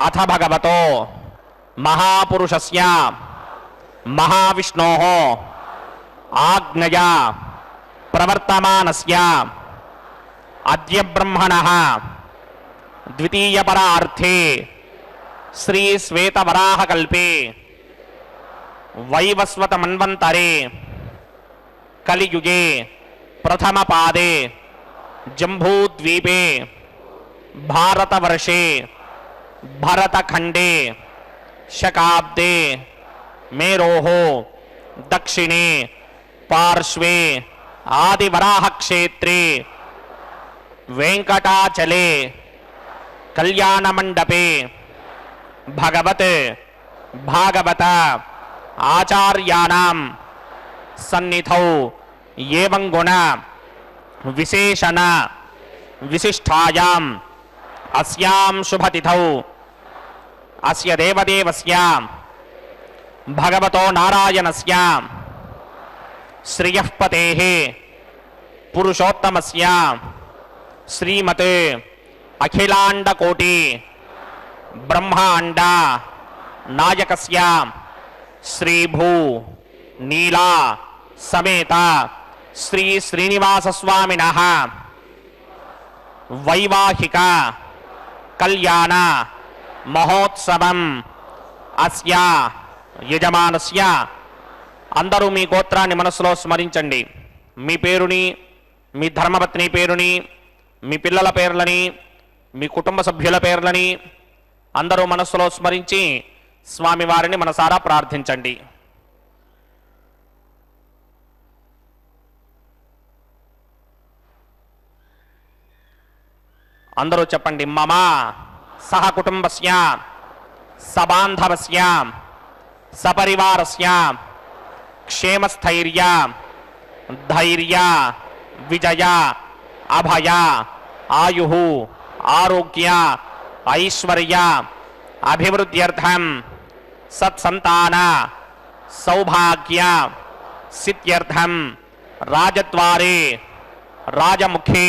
अथ भगवतो महापुरुषस्य महाविष्णोः आज्ञया प्रवर्तमानस्य अद्य ब्रह्मणः द्वितीयपरार्थे श्री श्वेतवराहकल्पे वैवस्वतमन्वन्तरे कलियुगे प्रथमपादे जम्बूद्वीपे भारतवर्षे भरतखंडे शकाब्दे मेरोः दक्षिणे पार्श्वे आदिवराह क्षेत्रे वेंकटाचले कल्याण मंडपे भगवत भागवत आचार्याणां सन्निधौ एवं गुण विशेषण विशिष्टायाम् अस्यां शुभतिथौ अस्य देवदेवस्य भगवतो नारायणस्य श्रियः पतेः पुरुषोत्तमस्य श्रीमते अखिलांडकोटि ब्रह्मांड नायकस्य श्रीभू नीला समेत श्री श्रीनिवास स्वामिनः वैवाहिक कल्याण महोत्सवं अस्या యజమానస్య. అందరూ మీ గోత్రాన్ని మనసులో స్మరించండి. మీ పేరుని, మీ ధర్మపత్ని పేరుని, మీ పిల్లల పేర్లని, మీ కుటుంబ సభ్యుల పేర్లని అందరూ మనస్సులో స్మరించి స్వామివారిని మనసారా ప్రార్థించండి. అందరూ చెప్పండి. మమ సహ కుటుంబస్య సబాంధవస్య సపరివారస్య క్షేమస్థైర్య ధైర్య విజయ అభయ ఆయు ఆరోగ్య ఐశ్వర్య అభివృద్ధ్యర్థం సత్సంతాన సౌభాగ్య సిద్ధ్యర్థం రాజద్వారే రాజముఖే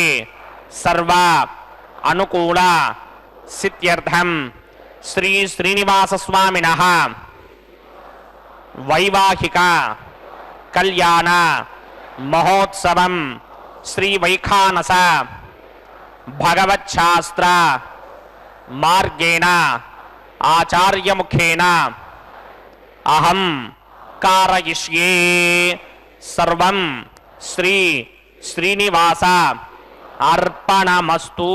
సర్వ అనుకూల సిద్ధ్యర్థం శ్రీ శ్రీనివాస స్వామినః వైవాహిక కళ్యాణ మహోత్సవం శ్రీ వైఖానస భగవచ్ఛాస్త్ర మార్గేణ ఆచార్యముఖేన అహం కారయిష్యే సర్వం శ్రీ శ్రీనివాస అర్పణమస్తు.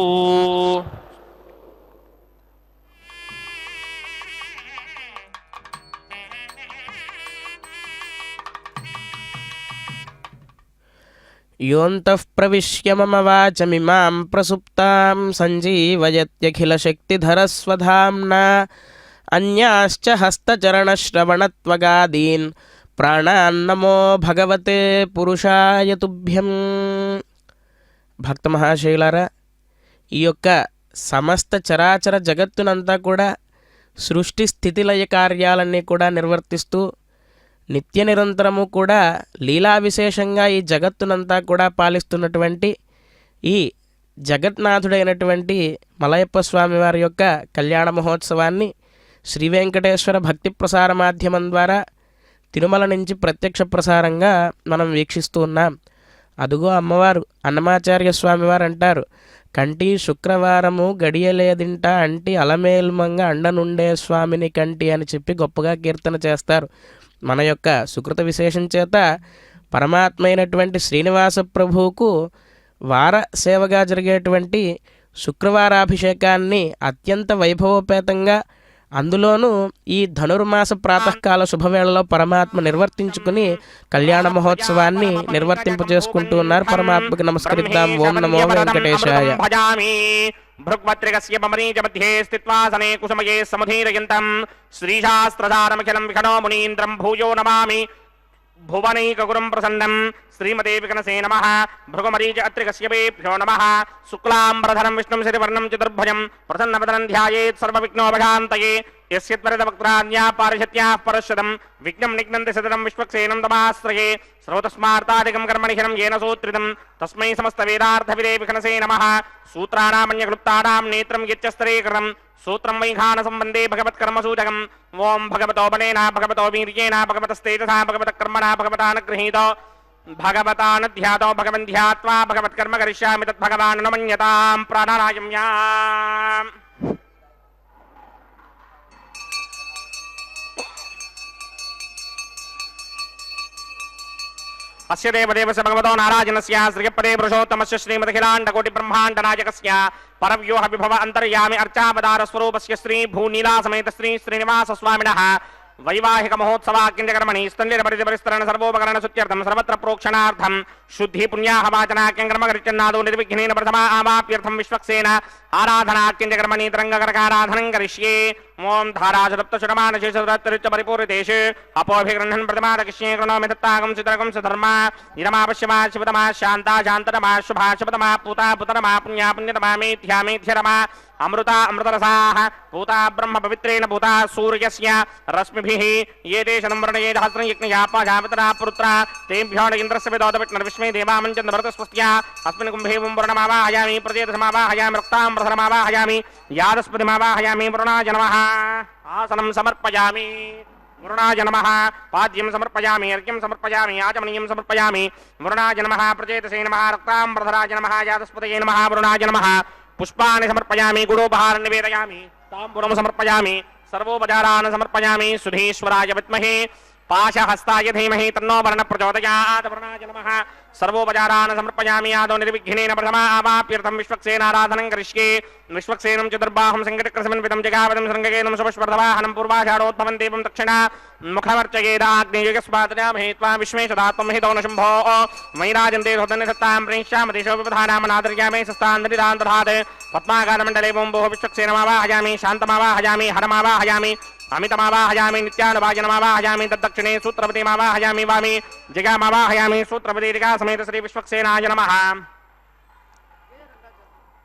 योऽन्तः प्रविश्य मम वाचमिमां प्रसुप्तां सञ्जीवयत्यखिलशक्तिधरस्वधाम्ना अन्याश्च हस्तचरणश्रवणत्वगादीन् प्राणान्नमो भगवते पुरुषाय तुभ्यं. భక్త మహాశైలారా, ఈ యొక్క సమస్త చరాచర జగత్తునంతా కూడా సృష్టి స్థితిలయ కార్యాలన్నీ కూడా నిర్వర్తిస్తూ నిత్య నిరంతరము కూడా లీలా విశేషంగా ఈ జగత్తునంతా కూడా పాలిస్తున్నటువంటి ఈ జగన్నాథుడైనటువంటి మలయప్ప స్వామి వారి యొక్క కళ్యాణ మహోత్సవాన్ని శ్రీ వెంకటేశ్వర భక్తి ప్రసార మాధ్యమం ద్వారా తిరుమల నుంచి ప్రత్యక్ష ప్రసారంగా మనం వీక్షిస్తూ ఉన్నాం. అదుగో అమ్మవారు అన్నమాచార్య స్వామివారు అంటారు, కంటి శుక్రవారము గడియలేదింట అంటి అలమేల్మంగ అండనుండే స్వామిని కంటి అని చెప్పి గొప్పగా కీర్తన చేస్తారు. మన యొక్క సుకృత విశేషం చేత పరమాత్మ అయినటువంటి శ్రీనివాస ప్రభువుకు వార సేవగా జరిగేటువంటి శుక్రవారాభిషేకాన్ని అత్యంత వైభవోపేతంగా, అందులోనూ ఈ ధనుర్మాస ప్రాతకాల శుభవేళలో పరమాత్మ నిర్వర్తించుకుని కళ్యాణ మహోత్సవాన్ని నిర్వర్తింపజేసుకుంటూ ఉన్నారు. పరమాత్మకి నమస్కరిద్దాం. ఓం నమో వెంకటేశాయ. భృగ్వత్రికస్య బమనీజ మధ్యే స్థిత్వాసనే కుసుమయే సముధీరయంతం శ్రీశాస్త్రధారమఖిలం విఖణో మునీంద్రం భూయో నమామి భువనైకగురుం ప్రసన్నం. శ్రీమతే వికనసే నమః. భృగుమరీచ అత్రికస్యభ్యో నమః. శుక్లాంబరధరం విష్ణుం శశివర్ణం చతుర్భుజం ప్రసన్నవదనం ధ్యాయేత్ సర్వవిఘ్నోపశాంతయే. యస్యత్వరితవక్త్రాజ్ఞా పారిషత్యాః పరశ్వతం విఘ్నం నిఘ్నంతి సతతం విశ్వక్సేనం తమాశ్రయే. శ్రోతస్మార్తాదికం కర్మణిహిరం येन సూత్రితం తస్మై సమస్త వేదార్థవిదే వికనసే నమః. సూత్రాణామన్యక్లుప్తానాం నేత్రం యచ్చస్తరేకరం సూత్రం వైఖాన సంబంధే భగవత్కర్మసూచకం. ఓం భగవతోబలేన భగవతో వీర్యేణ భగవతస్తేజసా భగవతకర్మణా భగవతానగృహీతో భగవతానధ్యాతో భగవన్ధ్యాత్వా భగవత్కర్మ కరిష్యామి తద్భగవాన్ నమన్యతాం ప్రాణాయామ్యాం. అస్య దేవదేవస్య భగవతో నారాయణస్య శ్రీయపదే పురుషోత్తమస్య శ్రీమదఖిలాండకోటి బ్రహ్మాండ నాయకస్య పరవ్యూహ విభవ అంతర్యామి అర్చావతార స్వరూపస్య శ్రీ భూనీలా సమేత శ్రీ శ్రీనివాస స్వామినః वैवाहिक महोत्सवाक्यंजकर्मणि स्तंजपरितरण सर्वोपकरण सुत्यर्थम सर्वत्र प्रोक्षणार्थम शुद्धि पुण्याहवाचनाक्यंकर्म गरिच्चन्नादो निर्विघ्नेन प्रथमा आवाप्यर्थम विश्वक्सेन आराधनाक्यंजकर्मणि तरंगकरकाराधनं करिष्ये ओम धाराशतप्तशतमानशेषरत्तरिच्च परिपूरितेषु अपोभिगृह्णन् प्रतिमादकिष्ये कृणोमि दत्तागं सितरकं सधर्मा निरमापश्यमा शिवतमा शान्ता शान्ततमा शुभा शुभतमा पूता पुतरमा पुण्या पुण्यतमा मेध्या मेध्यरमा अमृता अमृतरसाः पूता ब्रह्म पवित्रेण पूता सूर्यस्य रश्मिभिः ये देशनं वर्णये सहस्रं यज्ञया पाशामितरा पुत्रा तेभ्यो इन्द्रस्य विदोदविष्णुर्विश्वे देवामञ्चन् भरतस्पस्त्या अस्मिन् कुम्भे वरुणमावाहयामि प्रजेतसमावाहयामि रक्ताम्बरधरमावाहयामि यादस्पतिमावाहयामि वरुणाय नमः आसनं समर्पयामि वरुणाय नमः पाद्यं समर्पयामि अर्घ्यं समर्पयामि आचमनीयं समर्पयामि वरुणाय नमः प्रजेतसे नमः रक्ताम्बरधराय नमः यादस्पतये नमः वरुणाय नमः पुष्पाणि समर्पयामि गुडोपहारं निवेदयामि ताम्बूलं समर्पयामि सर्वोपचारान् समर्पयामि सुधीश्वराय विद्महे पाशहस्ताय धीमहि तन्नो वर्णः प्रचोदयात् वरुणाय नमः सर्वोपचारान् समर्पयामि आदौ निर्विघ्नेन प्रथमा आवाप्यर्थं विश्वक्सेनाराधनं करिष्ये विश्वक्सेनं चतुर्बाहुं सङ्कटकृसमन्वितं जगावतं शृङ्गकेनं शुभस्पर्धवाहनं पूर्वाषाढोद्भवं देवं दक्षिणा मुखवर्चयेदाग्नेयस्वातयामहे त्वा विश्वेशदात्मं हि दौनशम्भो मयिराजन्ते धोदन्यसत्तां प्रेष्यामदेशोपधानामनादर्यामे सस्तान्दरिदान्तधात् पद्माकारमण्डले बोम्बोः विश्वक्सेनमावाहयामि शान्तमावाहयामि हरमावाहयामि अमितमावाहयामि नित्यानुभाजनमावाहयामि तद्दक्षिणे सूत्रपतिमावाहयामि वामे जिगामावाहयामि सूत्रपतिरिका समेत श्री विश्वक्सेनाय नमः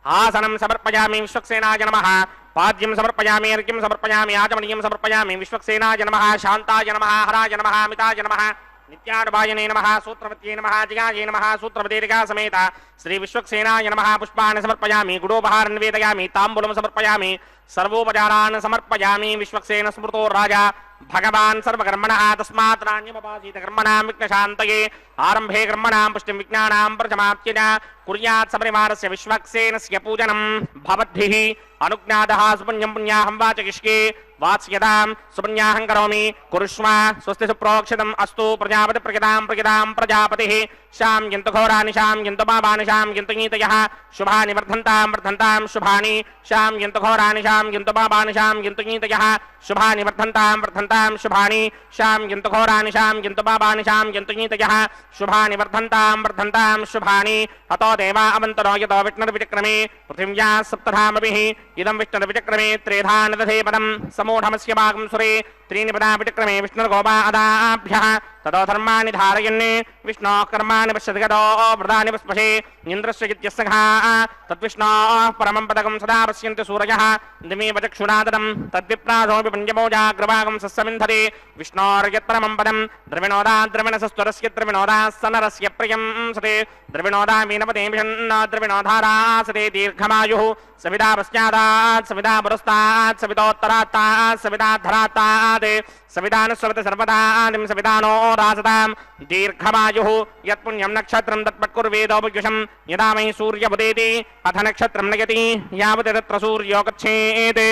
आसनं समर्पयामि विश्वक्सेनाय नमः पाद्यं समर्पयामि अर्घ्यं समर्पयामि आचमनीयं समर्पयामि विश्वक्सेनाय नमः शान्ताय नमः हराय नमः अमिताय नमः नित्यानुभाजने नमः सूत्रपत्ये नमः जिगाये नमः सूत्रपतिरिका समेत श्री विश्वक्सेनाय नमः पुष्पाणि समर्पयामि गुडोपहारं निवेदयामि ताम्बूलं समर्पयामि सर्वोपचारान् समर्पयामि विश्वक्सेन स्मृतो राजा भगवान् सर्वकर्मणः तस्मात् नान्यमपासीत कर्मणां विघ्नशान्तये आरम्भे कर्मणां पुष्टिं विज्ञानां प्रथमाप्त्य कुर्यात् सपरिवारस्य विश्वक्सेनस्य पूजनं भवद्भिः अनुज्ञातः सुपुण्यं पुण्याहं वाचयिष्ये वात्स्यतां सुपुण्याहं करोमि कुरुष्व स्वस्ति सुप्रोक्षितम् अस्तु प्रजापति प्रजतां प्रजापतिः शां यन्तु घोरानि शां यन्तु पापानि शां यन्तु नीतयः शुभानि वर्धन्तां शुभानि शां यन्तु घोरानि शां यन्तु पापानि शां यन्तु नीतयः शुभानि वर्धन्तां शुभानि शां यन्तु घोरानि शां यन्तु पापानि शां यन्तु नीतयः शुभानि वर्धन्तां शुभानि अतो देवा अवन्तरो यतो विष्णुर्विचक्रमे पृथिव्या सप्तधामभिः इदं विष्णुर्विचक्रमे त्रेधा निदधे पदं समूढमस्य भागं सुरे त्रीणि पदा विचक्रमे विष्णुर्गोपा अदाभ्यः ततो धर्माणि धारयन् विष्णोः कर्माणि पश्यति गतो व्रतानि पुष्पशे इन्द्रस्य इत्यस्सखाः तद्विष्णोः परमं पदकं सदा पश्यन्ति सूरयः दिमेव चक्षुरादनं तद्विप्रासोऽपि पञ्चमोजाग्रभागं सस्यमिन्धते विष्णोर्यत्परमं पदं द्रविणोदा द्रविणसस्वरस्य द्रविणोदा सनरस्य प्रियं सते द्रविणोदा मीनपते विषन्न द्रविणोधारासते दीर्घमायुः सविता पश्चादात् सविता पुरस्तात् सवितोत्तरात्तात् सविताधरात्तात् सवितानुस्ववित सर्वदादिं सवितानो रासतां दीर्घमायुः यत्पुण्यं नक्षत्रं तत्पट्कुर्वेदोपयुषं यदा मयि सूर्यमुदेति अथ नक्षत्रं नयति यावत् तत्र सूर्यो गच्छेत्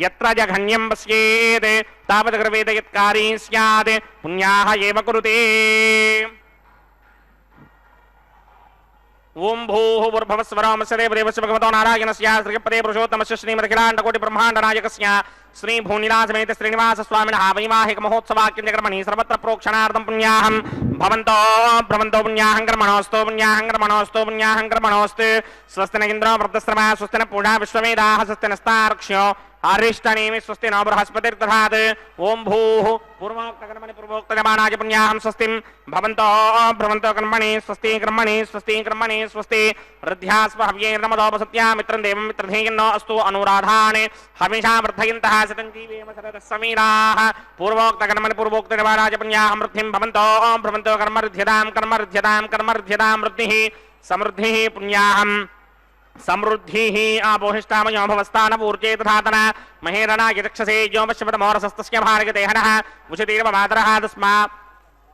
यत्र जघन्यं पश्येत् तावत् गर्वेद यत्कारी स्यात् पुण्याः एव कुरुते ओम भूः भूर्भुवस्वरामस्य देवदेवस्य भगवतो नारायणस्य श्रीपदे पुरुषोत्तमस्य श्रीमदखिलाण्डकोटिब्रह्माण्डनायकस्य श्री भूनिलासमेत श्रीनिवास स्वामिनः वैवाहिक महोत्सवाक्यंजकर्मणि सर्वत्र प्रोक्षणार्थं पुण्याहं भवन्तो भ्रमन्तो पुण्याहं कर्मणोऽस्तु पुण्याहं कर्मणोऽस्तु पुण्याहं कर्मणोऽस्तु स्वस्ति न इन्द्रो वृद्धश्रवा स्वस्ति न पूषा विश्ववेदाः स्वस्ति नस्तार्क्ष्यो आरिष्टनेमि स्वस्ति न बृहस्पतिर्दधात् ओम भूः पूर्वोक्तकर्मणि पूर्वोक्तजमानाय पुण्याहं स्वस्तिं भवन्तो भ्रमन्तो कर्मणि स्वस्ति कर्मणि स्वस्ति वृद्ध्यास्व हव्यैर्नमदोपसत्या मित्रं देवं मित्रधेयन्नो अस्तु अनुराधान् हविषा वर्धयन्तः शतं जीवेम शरदः समीराः पूर्वोक्तकर्मणि पूर्वोक्तजमानाय पुण्याहं वृद्धिं भवन्तो भ्रमन्तो कर्मऋध्यतां वृद्धिः समृद्धिः पुण्याहं समृद्धिः आपोहिष्टामयो भवस्थानपूर्जे तथातना महेरणा यक्षसे यो पश्यपतमोरसस्तस्य भारगदेहनः उषतीर्वमातरः तस्मा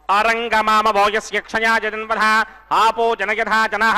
अरङ्गमामवो यस्य क्षया जगन्वधः आपो जनयथा जनः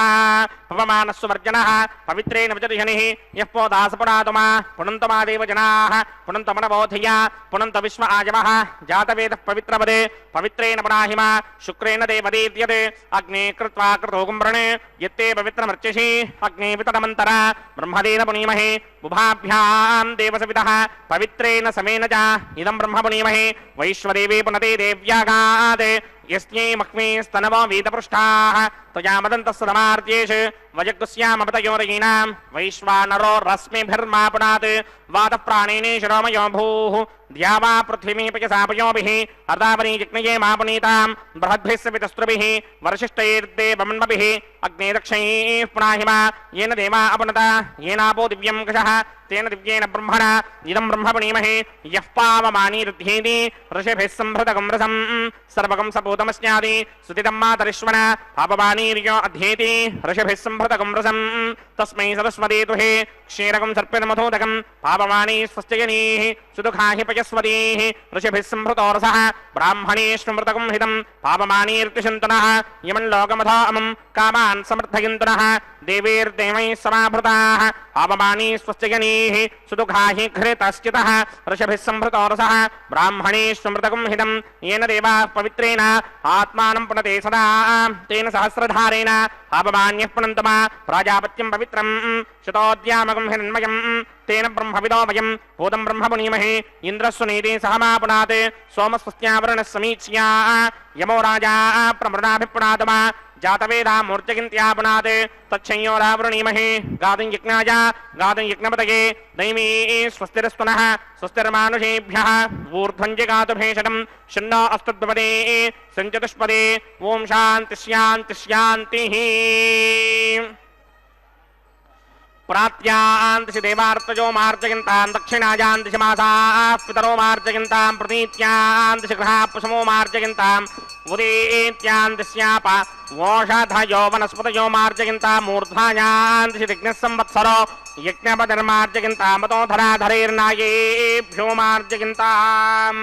पवमानस्सु वर्जनः पवित्रेण वचर्षणिः यः पोदासपुरातमा पुनन्तमादेव जनाः पुनन्तमनबोधया पुनन्त विश्व आजवः जातवेदः पवित्रपदे पवित्रेण पुनाहिमा शुक्रेण देवदेद्यते अग्ने कृत्वा कृतो कुम्भणे यत्ते पवित्रमर्चिषि अग्ने वितरमन्तरा ब्रह्मदेन पुनीमहे बुभाभ्यां देवसवितः पवित्रेण समेन च इदं ब्रह्म पुनीमहे वैश्वदेवे पुनते देव्यागात् यस्यै मह्मे स्तनवो वीतपृष्ठाः त्वया मदन्तस्समार्त्येष वजगुस्यामपतयोरयीनां वैश्वानरो रश्मिभिर्मा पुनात् वातप्राणेने शिरोमयो भूः द्यावा पृथ्वीः पयसापयोभिः अर्धावनी जिग्नये मा पुनीतां बृहद्भिः सवितस्त्रुभिः वरशिष्टैर्देवमन्मभिः अग्ने दक्षैः पुनाहिमा येन देवा अपनुता येनापो दिव्यं कषः तेन दिव्येन ब्रह्मणा इदं ब्रह्म पुनीमहे यः पावमानीरुध्येति ऋषिभिः सम्भृतकं रसं सर्वकं सपूतमस्यादि सुतितं मातरिश्वन पापमानीर्यो अध्येति ऋषिभिः सम्भृतकं रसं तस्मै सरस्वती तुहे क्षीरकं सर्पितमधोदकं पापमानी स्वस्त्यजनीः सुदुःखाहि पयस्वतीः ऋषिभिः सम्भृतो रसः ब्राह्मणेष्वमृतकं हितं पापमानीर्तिशन्तनः यमं लोकमथामं कामान् समर्थयन्तनः देवीर्देवैः समाभृताः पापमानी स्वस्त्यजनीः सुदुःखाहि घृतश्चितः ऋषिभिः सम्भृतो रसः ब्राह्मणेष्वमृतकं हितं येन देवाः पवित्रेण आत्मानं पुनते सदा तेन सहस्रधारेण पापमान्यः पुनन्तमा प्राजापत्यं पवित्रं शतोद्यामकं हिरण्मयं तेन ब्रह्मविदो वयं भूतं ब्रह्म पुनीमहे इन्द्रस्वनीति सहमा पुनात् सोमस्वस्त्यावरणः समीक्ष्या यमो राजा प्रमृणाभिपुनातमा जातवेदा मूर्तिगिन्त्या पुनात् तच्छंयोरावृणीमहे गातुं यज्ञाय गातुं यज्ञपतये दैवी स्वस्तिरस्तुनः स्वस्तिर्मानुषेभ्यः ऊर्ध्वं जगातु भेषजं शन्नो अस्तुद्भवते सञ्चतुष्पदे ॐ शान्ति शान्ति शान्तिः प्रात्यान्तिषि देवार्तजो मार्जयन्तां दक्षिणायान्तिषि मासाः पितरो मार्जयन्तां प्रतीत्यान्तिषि गृहाः पुष्पो मार्जयन्ताम् उदेत्यान्तिस्याप वोषधयो वनस्पतयो मार्जयन्तां मूर्ध्वायान्तिषि दिग्नः संवत्सरो यज्ञपतिर्मार्जयन्तां मतोधराधरेर्नायेभ्यो मार्जयन्ताम्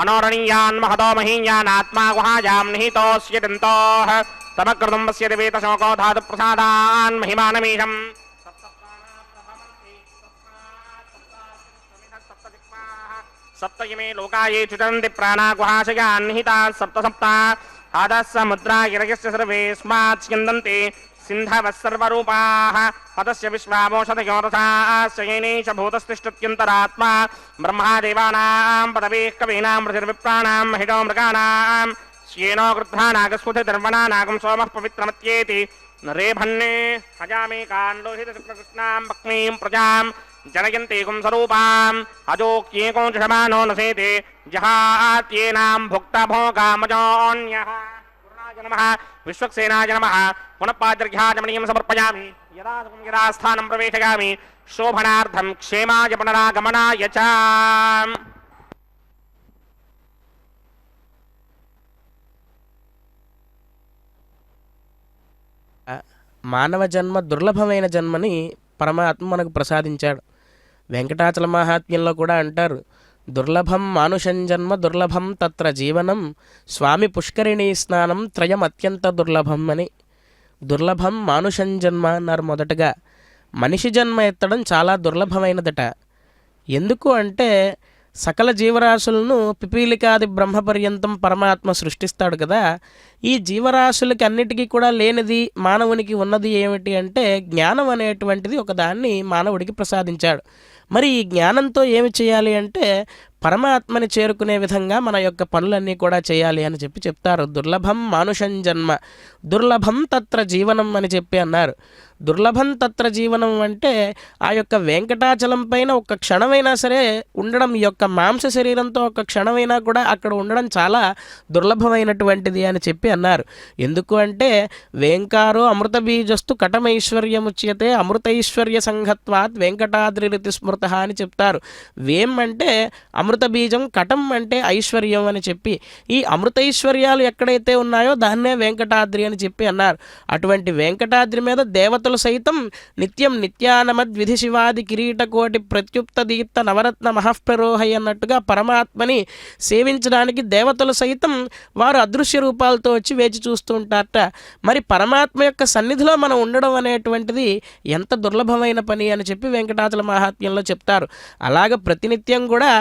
अनोरणीयान् महतो महीयानात्मा गुहायां निहितोऽस्य दन्तोः तमकृतुम्बस्य दिवेतशोको धातुप्रसादान् महिमानमीशम् सप्तयमे लोकाये चुचन्ति प्राणा गुहाशयान् निहिताः सप्त सप्ता आदः समुद्रा गिरयस्य सर्वेऽस्मात् स्यन्दन्ति सिन्धवः सर्वरूपाः हतस्य विश्वामोषधयो रसाश्च येनैष भूतस्तिष्ठत्यन्तरात्मा ब्रह्मा देवानां पदवेः कवीनां पृथिर्विप्राणां महिषो मृगाणां श्येनो गृध्रानागस्फुटिर्वणानागं सोमः पवित्रमत्येति रेभन्ने हजामेकान् लोहितशुक्लकृष्णां भक्मीं प्रजां जनयन्ते कुंसरूपाम् अजोक्येको जषमानो नसेते जहात्येनां भुक्तभोगामजोऽन्यः गुरुराज नमः विश्वक्सेनाय नमः पुनः पाद्यर्घ्याचमनीयं समर्पयामि यदा यदास्थानं प्रवेशयामि शोभनार्थं क्षेमाय पुनरागमनाय च మానవ జన్మ దుర్లభమైన జన్మని పరమాత్మ మనకు ప్రసాదించాడు. వెంకటాచల మహాత్మ్యంలో కూడా అంటారు, దుర్లభం మానుషం జన్మ దుర్లభం తత్ర జీవనం స్వామి పుష్కరిణీ స్నానం త్రయం అత్యంత దుర్లభం అని. దుర్లభం మానుషం జన్మ అన్నారు. మొదటగా మనిషి జన్మ ఎత్తడం చాలా దుర్లభమైనదట. ఎందుకు అంటే సకల జీవరాశులను పిపీలికాది బ్రహ్మపర్యంతం పరమాత్మ సృష్టిస్తాడు కదా. ఈ జీవరాశులకి అన్నిటికీ కూడా లేనిది మానవునికి ఉన్నది ఏమిటి అంటే జ్ఞానం అనేటువంటిది ఒకదాన్ని మానవుడికి ప్రసాదించాడు. మరి ఈ జ్ఞానంతో ఏమి చేయాలి అంటే పరమాత్మని చేరుకునే విధంగా మన యొక్క పనులన్నీ కూడా చేయాలి అని చెప్తారు. దుర్లభం మానుషం జన్మ దుర్లభం తత్ర జీవనం అని చెప్పి అన్నారు. దుర్లభం తత్ర జీవనం అంటే ఆ యొక్క వెంకటాచలం పైన ఒక్క క్షణమైనా సరే ఉండడం, ఈ యొక్క మాంస శరీరంతో ఒక్క క్షణమైనా కూడా అక్కడ ఉండడం చాలా దుర్లభమైనటువంటిది అని చెప్పి అన్నారు. ఎందుకు అంటే వేంకారో అమృత బీజస్తు కటమైశ్వర్యముచ్యతే అమృతైశ్వర్య సంఘత్వాత్ వెంకటాద్రిరితి స్మృత అని చెప్తారు. వేం అంటే అమృత బీజం, కటం అంటే ఐశ్వర్యం అని చెప్పి ఈ అమృతైశ్వర్యాలు ఎక్కడైతే ఉన్నాయో దాన్నే వెంకటాద్రి అని చెప్పి అన్నారు. అటువంటి వెంకటాద్రి మీద దేవతలు దేవతలు సైతం నిత్యం నిత్యానమద్విధి శివాది కిరీటకోటి ప్రత్యుప్త దీప్త నవరత్న మహఃప్రరోహై అన్నట్టుగా పరమాత్మని సేవించడానికి దేవతలు సైతం వారు అదృశ్య రూపాలతో వచ్చి వేచి చూస్తూ ఉంటారట. మరి పరమాత్మ యొక్క సన్నిధిలో మనం ఉండడం అనేటువంటిది ఎంత దుర్లభమైన పని అని చెప్పి వెంకటాచల మహాత్మ్యంలో చెప్తారు. అలాగ ప్రతినిత్యం కూడా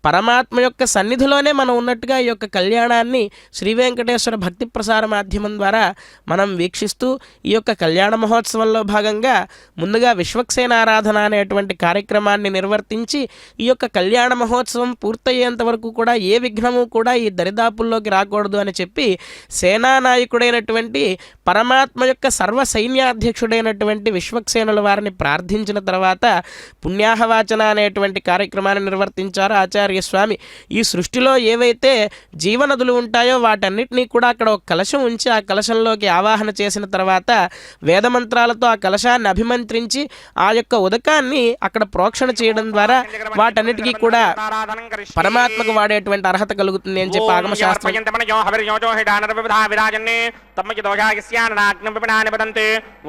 పరమాత్మ యొక్క సన్నిధిలోనే మనం ఉన్నట్టుగా ఈ యొక్క కళ్యాణాన్ని శ్రీ వెంకటేశ్వర భక్తి ప్రసార మాధ్యమం ద్వారా మనం వీక్షిస్తూ ఈ యొక్క కళ్యాణ మహోత్సవంలో భాగంగా ముందుగా విశ్వక్సేన ఆరాధన అనేటువంటి కార్యక్రమాన్ని నిర్వర్తించి ఈ యొక్క కళ్యాణ మహోత్సవం పూర్తయ్యేంత వరకు కూడా ఏ విఘ్నము కూడా ఈ దరిదాపుల్లోకి రాకూడదు అని చెప్పి సేనానాయకుడైనటువంటి పరమాత్మ యొక్క సర్వ సైన్యాధ్యక్షుడైనటువంటి విశ్వక్సేనుల వారిని ప్రార్థించిన తర్వాత పుణ్యాహవాచన అనేటువంటి కార్యక్రమాన్ని నిర్వర్తించారు ఆచార్య స్వామి. ఈ సృష్టిలో ఏవైతే జీవనదులు ఉంటాయో వాటన్నిటినీ కూడా అక్కడ ఒక కలశం ఉంచి ఆ కలశంలోకి ఆవాహన చేసిన తర్వాత వేదమంత్రాలతో ఆ కలశాన్ని అభిమంత్రించి ఆ యొక్క ఉదకాన్ని అక్కడ ప్రోక్షణ చేయడం ద్వారా వాటన్నిటికీ కూడా పరమాత్మకు వాడేటువంటి అర్హత కలుగుతుంది అని చెప్పి ఆగమశాస్త్రం.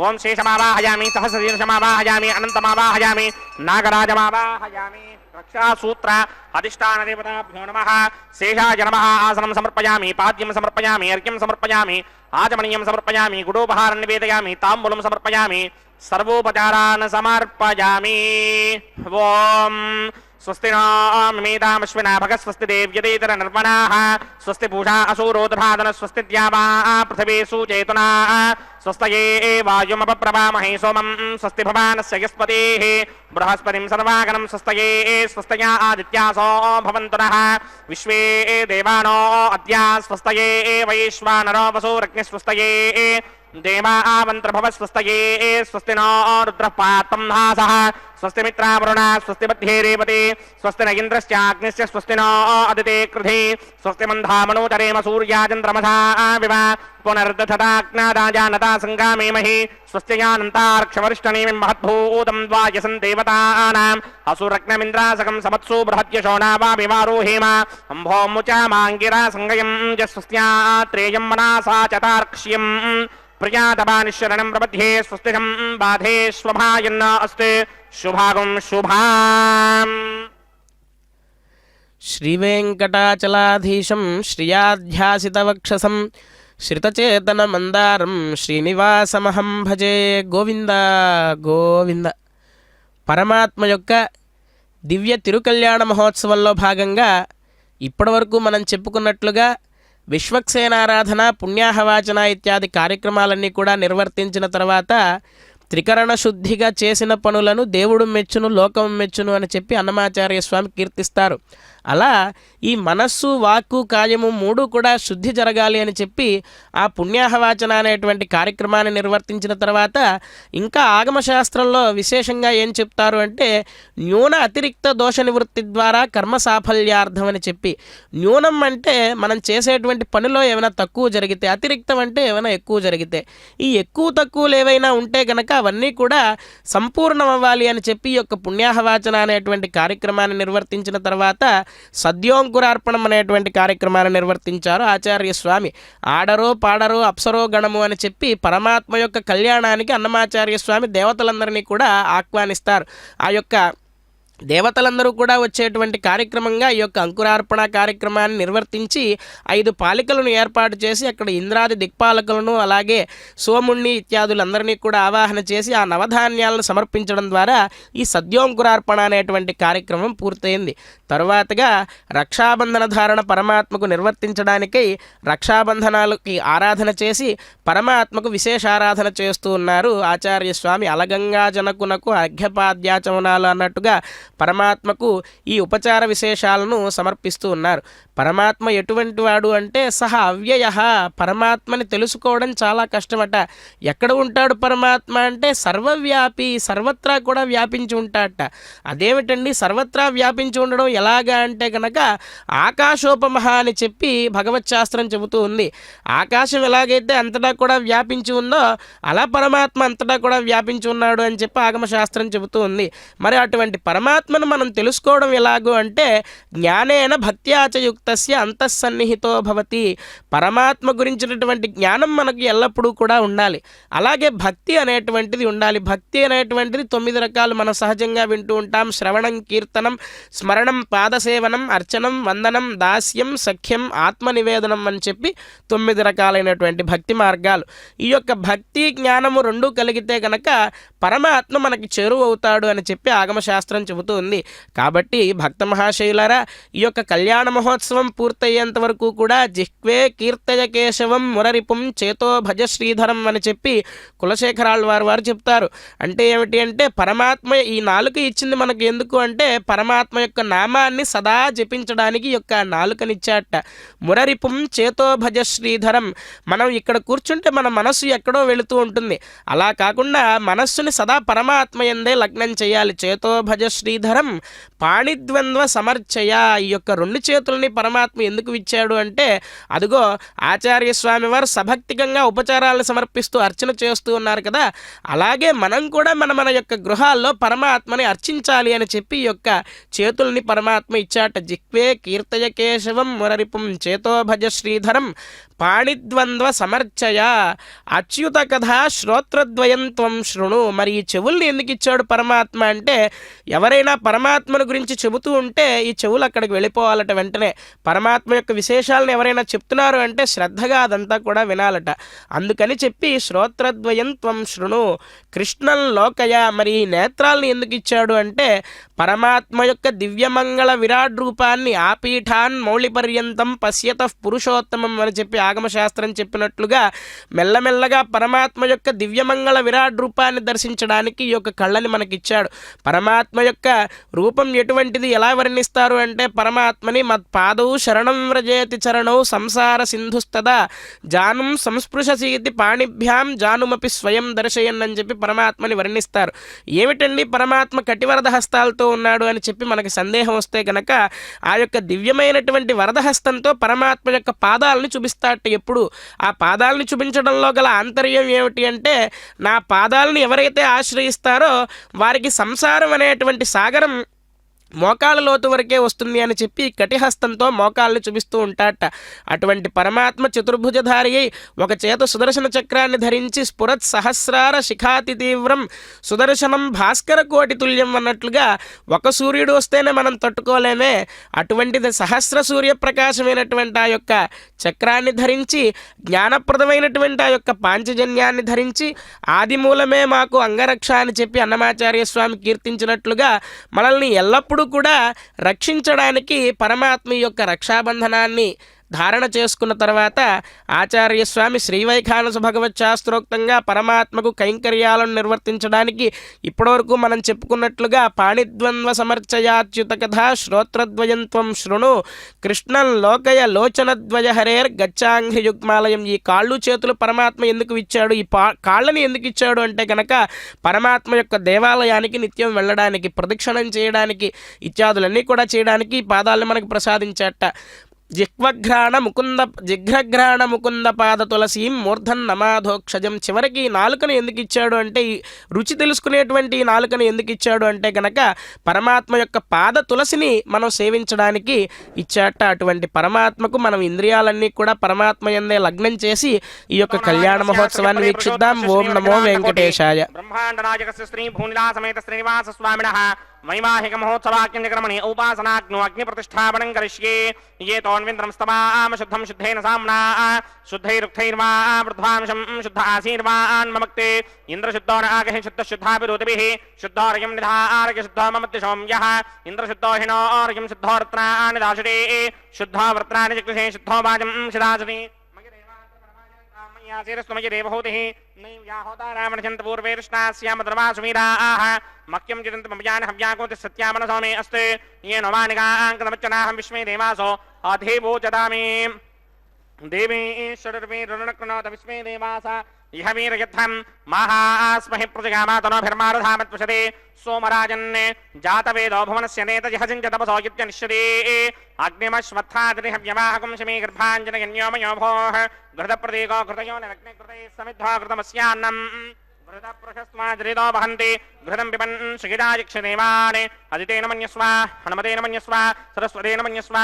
ఓం శేషమావాహయామి సహస్రశీర్షమావాహయామి అనంతమావాహయామి నాగరాజమావాహయామి రక్షాసూత్ర అధిష్టాన దేవతాభ్యో నమః. శేషాయ నమః. ఆసనం సమర్పయామి, పాద్యం సమర్పయామి, అర్ఘ్యం సమర్పయామి, ఆచమనీయం సమర్పయామి, గుడోపహారం నివేదయామి, తాంబూలం సమర్పయామి, సర్వోపచారాన్ సమర్పయామి. ఓం స్వస్తి మేధామశ్వినా భగ స్వస్తి దేవ్యదేతర నిర్మణాః స్వస్తి పూషా అసూరోదభాదన స్వస్తి ద్యావా పృథివీ సుచేతునా స్వస్తయే వాయుమపప్రవామహే సోమం స్వస్తి భవానస్య యస్పతిః బృహస్పతిం సర్వాగణం స్వస్తయే స్వస్తయా ఆదిత్యాసో భవంతు నః విశ్వే దేవానో అద్య స్వస్తయే వైశ్వానరో వసూరగ్ని స్వస్తయే దేవా ఆవంత్రభవ స్వస్తయే స్వస్తి నో రుద్రః పాత్రం నాసః స్వస్తి మిత్రావరుణ స్వస్తి మధ్యే రేవతి స్వస్తి న ఇంద్రశ్చాగ్నిశ్చ స్వస్తి నో అదితే కృధి స్వస్తి మంధామనోచరేమ సూర్యాచంద్రమసా వివ పునర్దథతాజ్ఞాదాజానతా సంగామేమహి స్వస్త్యానంతార్క్షవరిష్టనేమి మహద్భూతం ద్వాయసం దేవతానాం అసురగ్నమింద్రాసకం సమత్సు బృహద్యశోనావాభివారోహేమ అంభోముచామాంగిరా సంగయం జస్వస్త్యాత్రేయం మనాసా చతార్క్ష్యం ప్రియాతపానిశరణం ప్రబध्ये స్వస్తిహం బాధే స్వభాయన్న అస్తే శుభాగం శుభాం. శ్రీవేంకటాచలాధీశం శ్రియాధ్యాసితవక్షసం శ్రితచేతన మందారం శ్రీనివాసమహం భజే. గోవింద గోవింద. పరమాత్మ యొక్క దివ్య తిరుకల్యాణ మహోత్సవంలో భాగంగా ఇప్పటివరకు మనం చెప్పుకున్నట్లుగా విశ్వక్సేనారాధన, పుణ్యాహవాచన ఇత్యాది కార్యక్రమాలన్నీ కూడా నిర్వర్తించిన తర్వాత త్రికరణ శుద్ధిగా చేసిన పనులను దేవుడు మెచ్చును, లోకం మెచ్చును అని చెప్పి అన్నమాచార్య స్వామి కీర్తిస్తారు. అలా ఈ మనస్సు, వాక్కు, కాయము మూడు కూడా శుద్ధి జరగాలి అని చెప్పి ఆ పుణ్యాహవాచన అనేటువంటి కార్యక్రమాన్ని నిర్వర్తించిన తర్వాత ఇంకా ఆగమశాస్త్రంలో విశేషంగా ఏం చెప్తారు అంటే న్యూన అతిరిక్త దోష నివృత్తి ద్వారా కర్మ సాఫల్యార్థం అని చెప్పి, న్యూనం అంటే మనం చేసేటువంటి పనిలో ఏమైనా తక్కువ జరిగితే, అతిరిక్తం అంటే ఏమైనా ఎక్కువ జరిగితే, ఈ ఎక్కువ తక్కువలు ఏవైనా ఉంటే కనుక అవన్నీ కూడా సంపూర్ణం అవ్వాలి అని చెప్పి ఈ యొక్క పుణ్యాహవాచన అనేటువంటి కార్యక్రమాన్ని నిర్వర్తించిన తర్వాత సద్యోంకురార్పణం అనేటువంటి కార్యక్రమాన్ని నిర్వర్తించారు ఆచార్య స్వామి. ఆడరో పాడరో అప్సరో గణము అని చెప్పి పరమాత్మ యొక్క కళ్యాణానికి అన్నమాచార్య స్వామి దేవతలందరినీ కూడా ఆహ్వానిస్తారు. ఆ యొక్క దేవతలందరూ కూడా వచ్చేటువంటి కార్యక్రమంగా ఈ యొక్క అంకురార్పణ కార్యక్రమాన్ని నిర్వర్తించి 5 పాలికలను ఏర్పాటు చేసి అక్కడ ఇంద్రాది దిక్పాలకులను అలాగే సోముణ్ణి ఇత్యాదులందరినీ కూడా ఆవాహన చేసి ఆ నవధాన్యాలను సమర్పించడం ద్వారా ఈ సద్యోంకురార్పణ అనేటువంటి కార్యక్రమం పూర్తయింది. తరువాతగా రక్షాబంధన ధారణ పరమాత్మకు నిర్వర్తించడానికై రక్షాబంధనాలకి ఆరాధన చేసి పరమాత్మకు విశేష ఆరాధన చేస్తూ ఉన్నారు ఆచార్య స్వామి. అలగంగా జనకునకు అర్ఘ్యపాద్యాచమనాలు అన్నట్టుగా పరమాత్మకు ఈ ఉపచార విశేషాలను సమర్పిస్తూ ఉన్నారు. పరమాత్మ ఎటువంటి వాడు అంటే సహ అవ్యయ. పరమాత్మని తెలుసుకోవడం చాలా కష్టమట. ఎక్కడ ఉంటాడు పరమాత్మ అంటే సర్వవ్యాపి, సర్వత్రా కూడా వ్యాపించి ఉంటాడట. అదేమిటండి సర్వత్రా వ్యాపించి ఉండడం ఎలాగా అంటే కనుక ఆకాశోపమహ అని చెప్పి భగవత్ శాస్త్రం చెబుతూ ఉంది. ఆకాశం ఎలాగైతే అంతటా కూడా వ్యాపించి ఉందో అలా పరమాత్మ అంతటా కూడా వ్యాపించి ఉన్నాడు అని చెప్పి ఆగమశాస్త్రం చెబుతూ ఉంది. మరి అటువంటి పరమాత్మ పరమాత్మను మనం తెలుసుకోవడం ఎలాగో అంటే జ్ఞానేన భక్త్యాచయుక్తస్య అంతఃసన్నిహితో భవతి. పరమాత్మ గురించినటువంటి జ్ఞానం మనకి ఎల్లప్పుడూ కూడా ఉండాలి. అలాగే భక్తి అనేటువంటిది ఉండాలి. భక్తి అనేటువంటిది 9 రకాలు మనం సహజంగా వింటూ ఉంటాం. శ్రవణం, కీర్తనం, స్మరణం, పాదసేవనం, అర్చనం, వందనం, దాస్యం, సఖ్యం, ఆత్మనివేదనం అని చెప్పి 9 రకాలైనటువంటి భక్తి మార్గాలు. ఈ యొక్క భక్తి జ్ఞానము రెండూ కలిగితే కనుక పరమాత్మ మనకి చేరువవుతాడు అని చెప్పి ఆగమశాస్త్రం చెబుతూ ఉంది. కాబట్టి భక్త మహాశయులారా, ఈ యొక్క కళ్యాణ మహోత్సవం పూర్తయ్యేంత వరకు కూడా జిహ్వే కీర్తయ కేశవం మురరిపుం చేతో భజ శ్రీధరం అని చెప్పి కులశేఖరాళ్ళ వారు చెప్తారు. అంటే ఏమిటి అంటే పరమాత్మ ఈ నాలుక ఇచ్చింది మనకు ఎందుకు అంటే పరమాత్మ యొక్క నామాన్ని సదా జపించడానికి యొక్క నాలుకనిచ్చాట. మురరిపుం చేతో భజ శ్రీధరం. మనం ఇక్కడ కూర్చుంటే మన మనస్సు ఎక్కడో వెళుతూ ఉంటుంది. అలా కాకుండా మనస్సుని సదా పరమాత్మ యందే లగ్నం చేయాలి. చేతో భజ శ్రీధరం పాణిద్వంద్వ సమర్చయ. ఈ యొక్క 2 చేతుల్ని పరమాత్మ ఎందుకు ఇచ్చాడు అంటే అదిగో ఆచార్య స్వామి వారు సభక్తికంగా ఉపచారాలను సమర్పిస్తూ అర్చన చేస్తూ ఉన్నారు కదా, అలాగే మనం కూడా మన యొక్క గృహాల్లో పరమాత్మని అర్చించాలి అని చెప్పి ఈ యొక్క చేతుల్ని పరమాత్మ ఇచ్చాట. జిహ్వే కీర్తయ కేశవం మురరిపుం చేతో భజ శ్రీధరం పాణిద్వంద్వ సమర్చయ. అచ్యుత కథ శ్రోత్రద్వయం త్వం శృణు. మరి ఈ చెవుల్ని ఎందుకు ఇచ్చాడు పరమాత్మ అంటే ఎవరైనా పరమాత్మను గురించి చెబుతూ ఉంటే ఈ చెవులు అక్కడికి వెళ్ళిపోవాలట. వెంటనే పరమాత్మ యొక్క విశేషాలను ఎవరైనా చెప్తున్నారు అంటే శ్రద్ధగా అదంతా కూడా వినాలట. అందుకని చెప్పి శ్రోత్రద్వయం త్వం శృణు. కృష్ణం లోకయ. మరి ఈ నేత్రాలను ఎందుకు ఇచ్చాడు అంటే పరమాత్మ యొక్క దివ్యమంగళ విరాట్ రూపాన్ని ఆపీఠాన్ మౌళిపర్యంతం పశ్యత పురుషోత్తమం అని చెప్పి ఆగమశాస్త్రం చెప్పినట్లుగా మెల్లమెల్లగా పరమాత్మ యొక్క దివ్యమంగళ విరాట్ రూపాన్ని దర్శించడానికి ఈ యొక్క కళ్ళని మనకిచ్చాడు. పరమాత్మ యొక్క రూపం ఎటువంటిది, ఎలా వర్ణిస్తారు అంటే పరమాత్మని మత్పాదౌ శరణం వ్రజేతి చరణౌ సంసార సింధుస్తదా జానుం సంస్పృశసీతి పాణిభ్యాం జానుమపి స్వయం దర్శయన్ అని చెప్పి పరమాత్మని వర్ణిస్తారు. ఏమిటండి పరమాత్మ కటివరద హస్తాలతో ఉన్నాడు అని చెప్పి మనకి సందేహం వస్తే కనుక ఆ యొక్క దివ్యమైనటువంటి వరదహస్తంతో పరమాత్మ యొక్క పాదాలను చూపిస్తాట. ఎప్పుడు ఆ పాదాలను చూపించడంలో గల ఆంతర్యం ఏమిటి అంటే నా పాదాలను ఎవరైతే ఆశ్రయిస్తారో వారికి సంసారం అనేటువంటి సాగరం మోకాళ్ళ లోతు వరకే వస్తుంది అని చెప్పి కటిహస్తంతో మోకాళ్ళని చూపిస్తూ ఉంటాట. అటువంటి పరమాత్మ చతుర్భుజధారి అయి ఒక చేత సుదర్శన చక్రాన్ని ధరించి స్ఫురత్ సహస్రార శిఖాతి తీవ్రం సుదర్శనం భాస్కర కోటి తుల్యం అన్నట్లుగా ఒక సూర్యుడు వస్తేనే మనం తట్టుకోలేమే, అటువంటిది సహస్ర సూర్యప్రకాశమైనటువంటి ఆ యొక్క చక్రాన్ని ధరించి జ్ఞానప్రదమైనటువంటి ఆ యొక్క పాంచజన్యాన్ని ధరించి ఆదిమూలమే మాకు అంగరక్ష అని చెప్పి అన్నమాచార్య స్వామి కీర్తించినట్లుగా మనల్ని ఎల్లప్పుడూ కూడా రక్షించడానికి పరమాత్మ యొక్క రక్షాబంధనాన్ని ధారణ చేసుకున్న తర్వాత ఆచార్య స్వామి శ్రీవైఖానస భగవత్ శాస్త్రోక్తంగా పరమాత్మకు కైంకర్యాలను నిర్వర్తించడానికి ఇప్పటివరకు మనం చెప్పుకున్నట్లుగా పాణిద్వంద్వ సమర్చయాచ్యుత కథ శ్రోత్రద్వయం త్వం శృణు కృష్ణం లోకయ లోచనద్వయ హరేర్ గచ్చాంఘ్రి యుగ్మాలయం. ఈ కాళ్ళు చేతులు పరమాత్మ ఎందుకు ఇచ్చాడు, ఈ కాళ్ళని ఎందుకు ఇచ్చాడు అంటే కనుక పరమాత్మ యొక్క దేవాలయానికి నిత్యం వెళ్ళడానికి, ప్రదక్షిణం చేయడానికి, ఇత్యాదులన్నీ కూడా చేయడానికి ఈ పాదాలను మనకు ప్రసాదించాట. జిఘ్రఘ్రాణ ముకుంద పాద తులసీం మూర్ధన్ నమాధోక్షజం. చివరికి ఈ నాలుకను ఎందుకు ఇచ్చాడు అంటే ఈ రుచి తెలుసుకునేటువంటి ఈ నాలుకను ఎందుకు ఇచ్చాడు అంటే కనుక పరమాత్మ యొక్క పాద తులసిని మనం సేవించడానికి ఇచ్చాట. అటువంటి పరమాత్మకు మనం ఇంద్రియాలన్నీ కూడా పరమాత్మ యందే లగ్నం చేసి ఈ యొక్క కళ్యాణ మహోత్సవాన్ని వీక్షిద్దాం. ఓం నమో వెంకటేశాయ. బ్రహ్మాండ నాయక శ్రీ భూనిలా సమేత శ్రీనివాస స్వామినః వైవాహిక మహోత్సవాక్యక్రమణి ఉపాసనాగ్నో అగ్ని ప్రతిష్టాపనం కరిష్యే. ఏ తోన్వింద్రం స్తమామ శుద్ధం శుద్ధేన సామ్నా శుద్ధైరుక్తైర్వా వృద్ధ్వాంశం శుద్ధ ఆశీర్వాన్ మమక్తే ఇంద్రశుద్ధో నాగః శుద్ధ శుద్ధాభిరుతిభిః శుద్ధోర్యం నిధారయ శుద్ధో మమత్య సౌమ్యః ఇంద్రశుద్ధో హినోర్యం శుద్ధో వృత్రాణి దాశుడే శుద్ధో వృత్రాణి చక్షుషే శుద్ధో వాజం శిదాసతి శిరస్మయ దేవహూతి నైవ్యాహోతా రామణచంత పూర్వే కృష్ణాస్యామద్రవాసుమీరాః మక్యం చిదంత మమయాన హవ్యాకోతి సత్యామన సౌమే అస్తే येन वानिकाङ्कदमच्चनाहं विश्वे देवासो अधेवोचदामि देवी षडर्वीरुणक्नोत विश्वे देवासा इह वीरयद्धं महास्महि प्रजगामातनोभिर्मारुधामत्पशते सोमराजन् जातवेदो भुवनस्य नेतजहसिञ्च तपसो युत्यनिश्यते अग्निमश्वत्थादिहव्यवाहकं शमी गर्भाञ्जनयन्योमयो भोः घृतप्रतीको घृतयो निरग्निकृते समिद्धो घृतमस्यान्नम् प्रशस्त्वाजरितो वहन्ति घृतं पिबन् श्रीराजिक्षदेवाने अदितेन मन्यस्व हनुमतेन मन्यस्व सरस्वतेन मन्यस्व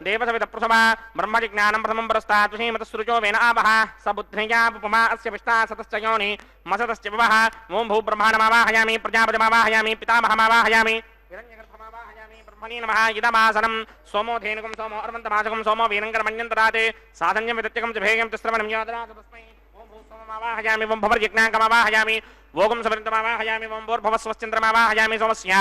देवसवितप्रसव ब्रह्मजिज्ञानं प्रथमं परस्तात् श्रीमतसृजो वेन आवः स बुद्धिया उपमा अस्य विष्टा सतश्च योनि मसतश्च विवः ॐ भूब्रह्माणमावाहयामि प्रजापतिमावाहयामि पितामहमावाहयामि हिरण्यगर्भमावाहयामि ब्रह्मणे नमः इदमासनं सोमो धेनुकं सोमो अर्वन्तमासकं सोमो वीरङ्करमन्यन्तराते साधन्यं विदत्यकं च भेयं च श्रवणं यादनाथ तस्मै वाहयामि वं भवर्यज्ञाङ्कमावाहयामि भोगं सवृन्तमावाहयामि वं भोर्भवस्वश्चन्द्रमावाहयामि सोमस्य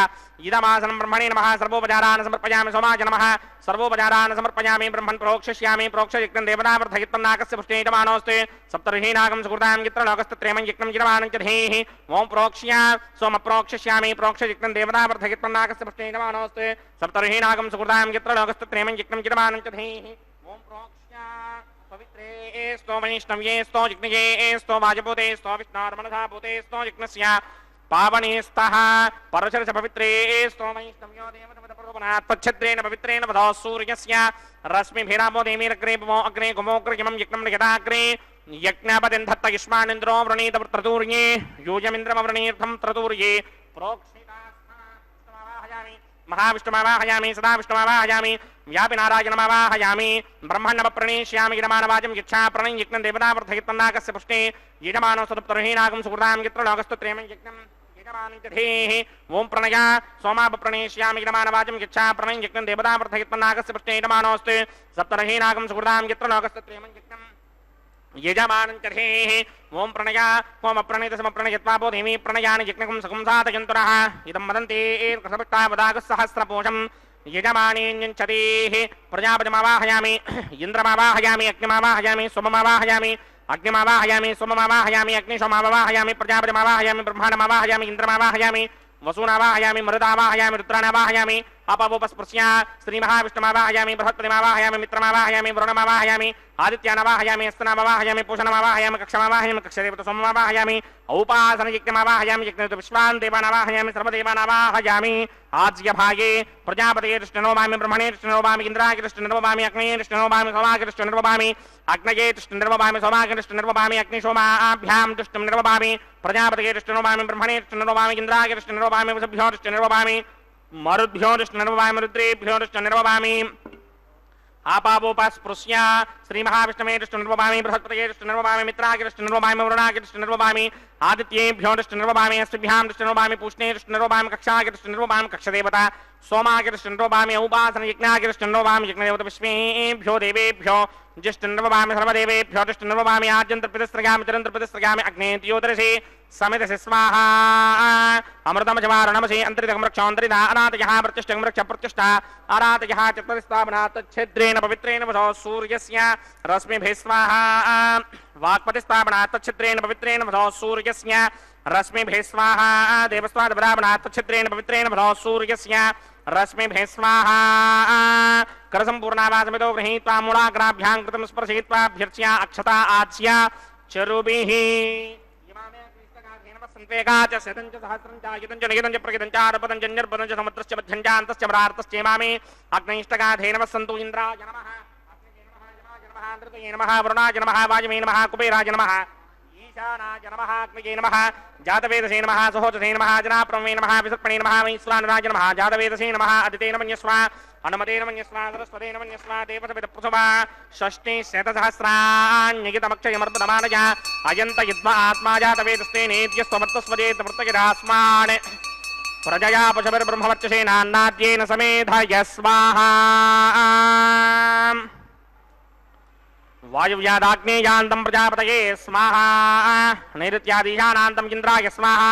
इदमासनं ब्रह्मणे नमः सर्वोपचारान् समर्पयामि सोमाय नमः सर्वोपचारान् समर्पयामि ब्रह्मन् प्रोक्षयिष्यामि प्रोक्षयिक्तं देवतावर्धयित्वं नाकस्य पुष्टेयमानोऽस्ति सप्तर्षीनागं सुकृतां यत्रलोकस्तत्रेमं यज्ञं जिरमानं च धेः ॐ प्रोक्ष्य सोमप्रोक्षयिष्यामि प्रोक्षयिक्तं देवतावर्धयित्वं नाकस्य पुष्टेयमानोऽस्ति सप्तर्षीनागं सुकृतां यत्रलोकस्तत्रेमं यज्ञं जिरमानं च धेः ॐ प्रोक्ष्य पवित्रे स्तो वैष्णव्ये स्तो जिग्नये स्तो वाजपूते स्तो विष्णोर्मनसापूते स्तो जिग्नस्य पावनेस्तः परशरस पवित्रे स्तो वैष्णव्यो देवतमतप्रभुनात् तच्छद्रेण पवित्रेण वधो सूर्यस्य रश्मिभिरामो देवीरग्रे भवो अग्रे गुमोग्रयमं यज्ञं यदाग्रे यज्ञापतिं धत्त युष्मानिन्द्रो वृणीत त्रतूर्ये यूयमिन्द्रमवृणीर्थं त्रतूर्ये प्रोक्षितास्थानमावाहयामि महाविष्णुमावाहयामि सदा विष्णुमावाहयामि व्यापि नारायणमावाहयामि ब्रह्मण्डमप्रणेष्यामि यजमानवाचं यच्छा प्रणय यज्ञं देवतावर्धयित्वं नाकस्य पुष्टे यजमानो सदुप्तर्हीनागं सुकृतां यत्र लोकस्तुत्रेमं यज्ञं यजमानं च धेः ॐ प्रणया सोमापप्रणेष्यामि यजमानवाचं यच्छा प्रणय यज्ञं देवतावर्धयित्वं नाकस्य पुष्टे यजमानोऽस्ति सप्तर्हीनागं सुकृतां यत्र लोकस्तुत्रेमं यज्ञं यजमानं च धेः ॐ प्रणया ओमप्रणीतसमप्रणयत्वापो देवी प्रणयानि यज्ञकं सकुंसातयन्तुरः इदं वदन्ति कृतभक्तावदागस्सहस्रपोषं यजमानेऽन्यञ्चतेः प्रजापतिमावाहयामि इन्द्रमावाहयामि अग्निमावाहयामि सोममावाहयामि अग्निमावाहयामि सोममावाहयामि अग्निशोमावाहयामि प्रजापतिमावाहयामि ब्रह्माण्डमावाहयामि इन्द्रमावाहयामि वसूनावाहयामि मरुदावाहयामि रुद्राणावाहयामि अपवोपस्पृश्य श्रीमहाविष्णुमावाहयामि बृहस्पतिमावाहयामि मित्रमावाहयामि वरुणमावाहयामि आदित्यानावाहयामि हस्तनामावाहयामि पूषणमावाहयामि कक्षमावाहयामि कक्षदेवतसोममावाहयामि औपासनयज्ञमावाहयामि यज्ञेतु विश्वान् देवानावाहयामि सर्वदेवानावाहयामि आज्यभागे प्रजापतिर्ष्णनोभामि ब्रह्मणेर्ष्णनोभामि इन्द्रागिर्ष्णनोभामि अग्नेर्ष्णनोभामि सोमागिर्ष्णनोभामि अग्नयेर्ष्णनोभामि सोमागिर्ष्णनोभामि अग्निशोमाभ्यां तुष्टनिर्वभामि प्रजापतिर्ष्णनोभामि ब्रह्मणेर्ष्णनोभामि इन्द्रागिर्ष्णनोभामि वसुभ्योर्ष्णनोभामि मरुद्भ्योर्ष्णनोभामि रुद्रेभ्योर्ष्णनोभामि आपावोपस्पृश्य श्रीमहाविष्णुमेर्ष्णनोभामि बृहस्पतिर्ष्णनोभामि मित्रागिर्ष्णनोभामि वरुणागिर्ष्णनोभामि आदित्येभ्योर्ष्णनोभामि अस्तुभ्यां पूष्णेर्ष्णनोभामि कक्षागिर्ष्णनोभामि कक्षदेवता सोमागिर्ष्णनोभामि औपासनयज्ञागिर्ष्णनोभामि यज्ञदेवता विश्वेभ्यो देवेभ्यो ज्येष्ठनोभामि सर्वदेवेभ्यो ज्येष्ठनोभामि आद्यन्तर्प्रतिस्त्रगामि चिरन्तर्प्रतिस्त्रगामि अग्नेत्योदरसि समितसि स्वाहा अमृतमजमारणमसि अन्तरितकमृक्षान्तरिता अनातयः प्रतिष्ठा अरातयः चतुर्स्थापना तच्छिद्रेण पवित्रेण वधो सूर्यस्य रश्मिभिः स्वाहा वाक्पतिस्थापना तच्छिद्रेण पवित्रेण वधो सूर्यस्य रश्मिभिः स्वाहा देवस्वादपदापना तच्छिद्रेण पवित्रेण वधो सूर्यस्य रश्मिभिः स्वाहा करसम्पूर्णावासमितो गृहीत्वा मूलाग्राभ्यां कृतं स्पर्शयित्वाभ्यर्च्य अक्षता आच्य चरुभिः संवेगाच शतञ्च सहस्रञ्च आयुतञ्च निगितञ्च प्रगितञ्च आरपतञ्च निर्पतञ्च समुद्रश्च मध्यञ्च अन्तश्च परार्तश्च मामि अग्नैष्टगाधे नमः सन्तु इन्द्राय नमः अग्नये नमः यमाय नमः नृतये नमः वरुणाय नमः वाजमे नमः कुबेराय नमः ईशानाय नमः अग्नये नमः जातवेदसे नमः सहोजसे नमः जनाप्रमे नमः विसर्पणे नमः वैश्वानराय नमः जातवेदसे नमः अदितेन मन्यस्व हनुमतेन मन्यस्व सरस्वतेन मन्यस्व देवसवितप्रसवा षष्ठी शतसहस्राण्यगितमक्षयमर्पदमानय अयन्त यद्वा आत्मा जातवेदस्ते नेत्यस्त्वमत्तस्वजेतमृतगिरास्मान् प्रजया पशुभिर्ब्रह्मवर्चसेनान्नाद्येन समेधय स्वाहा वायुव्यादाग्नेयान्तं प्रजापतये स्वाहा नैऋत्यादीशानान्तं इन्द्राय स्वाहा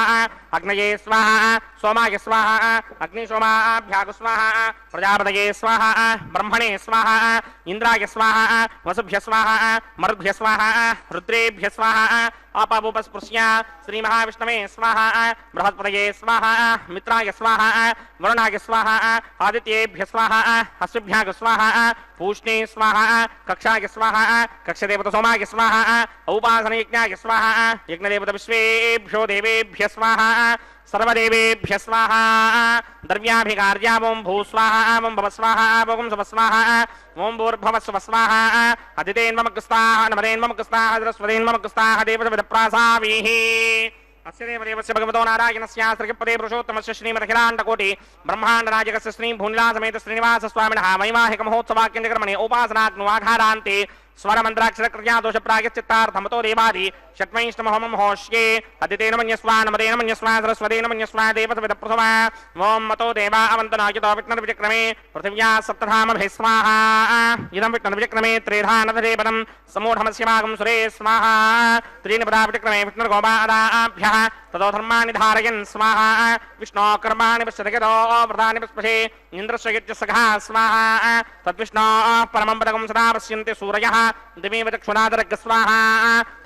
अग्नये स्वाहा सोमाय स्वाहा अग्निशोमाभ्याग स्वाहा प्रजापतये स्वाहा ब्रह्मणे स्वाहा इन्द्राय स्वाहा वसुभ्य स्वाहा मरुद्भ्य स्वाहा रुद्रेभ्य स्वाहा अपवोपस्पृश्य श्रीमहाविष्णवे स्वाहा बृहस्पतये स्वाहा मित्राय स्वाहा वरुणाय स्वाहा आदित्येभ्य स्वाहा हस्तुभ्याग स्वाहा पूष्णे स्वाहा कक्षाय स्वाहा कक्षदेवतसोमाय स्वाहा औपासनयज्ञाय स्वाहा यज्ञदेवता विश्वेभ्यो देवेभ्य स्वाहा सर्वदेवेभ्य स्वाहा द्रव्याभिकार्या ओं भूस्वाहा ओं भवस्वाहा ओं स्वस्वाहा ओं भूर्भवस्वस्वाहा अदितेन्ममग्स्ताः नमदेन्ममग्स्ताः सरस्वतेन्ममग्स्ताः देवसविदप्रासावीः अस्य देवदेवस्य भगवतो नारायणस्य श्रीपदे पुरुषोत्तमस्य श्रीमदखिलाण्डकोटि ब्रह्माण्डनायकस्य श्री भूनिलासमेत श्रीनिवासस्वामिनः वैवाहिक महोत्सवाख्यक्रमणे उपासनाग्नुवाघारान्ते स्वरमन्त्राक्षरकृत्या दोषप्रायश्चित्तार्थमतो देवादि षट्वैष्णवहोमं होष्ये अदितेन मन्यस्वा नमदेन मन्यस्वा सरस्वतेन मन्यस्वा देवसविदप्रथमा ओं मतो देवा अवन्तनायतो विष्णुर्विचक्रमे पृथिव्या सप्तधामभिः स्वाहा इदं विष्णुर्विचक्रमे त्रिधानधरेपदं समूढमस्यमागं सुरे स्वाहा त्रीनिपदा विचक्रमे विष्णुर्गोपादाभ्यः ततो धर्माणि धारयन् स्वाहा विष्णो कर्माणि पश्यतगतो व्रतानि पस्पशे इन्द्रस्य यज्ञसखा स्वाहा तद्विष्णो परमं पदकं सदा पश्यन्ति सूरयः दिवीव चक्षुनादरग् स्वाहा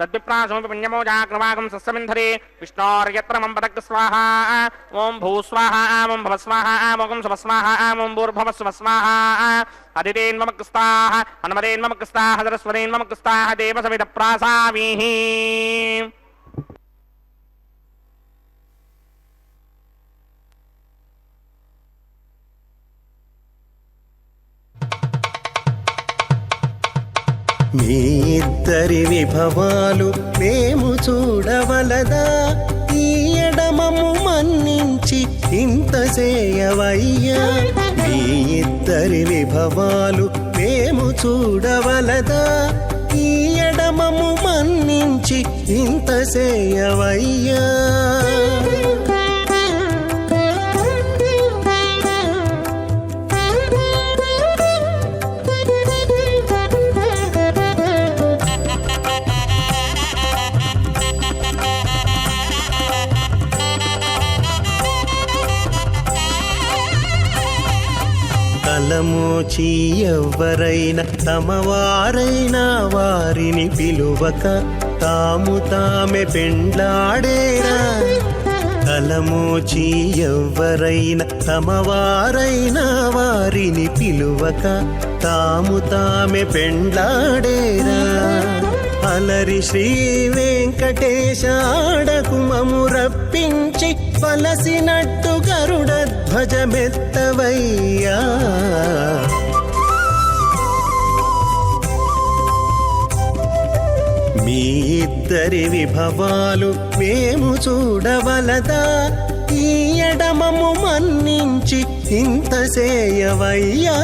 तद्विप्रासोऽपि पुण्यमोजाग्रवागं सस्यमिन्धरे विष्णोर्यत्र मम पदग् स्वाहा ॐ भूस्वाहा ॐ भवस्वाहा ॐ सुभस्वाहा ॐ भूर्भवस्वस्वाहा अदितेन्ममग्स्ताः हनुमतेन्ममग्स्ताः सरस्वतेन्ममग्स्ताः देवसविदप्रासामीः మీ ఇద్దరి విభవాలు మేము చూడవలదా ఈ ఎడమము మన్నించి ఇంత చేయవయ్యా మీ ఇద్దరి విభవాలు మేము చూడవలదా ఈ ఎడమము మన్నించి ఇంత చేయవయ్యా తలమోచి ఎవ్వరైనా తమవారైనా వారిని పిలువక తాము తామే పెండ్లాడేరా తలమోచి ఎవ్వరైనా తమవారైనా వారిని పిలువక తాము తామే పెండ్లాడేరా అలరి శ్రీ వెంకటేశాడకు మము రప్పించి పలసినట్టు గరుడ ధ్వజమెత్తవయ్యా మీ ఇద్దరి విభవాలు మేము చూడవలదా ఈ ఎడమము మన్నించి ఇంత చేయవయ్యా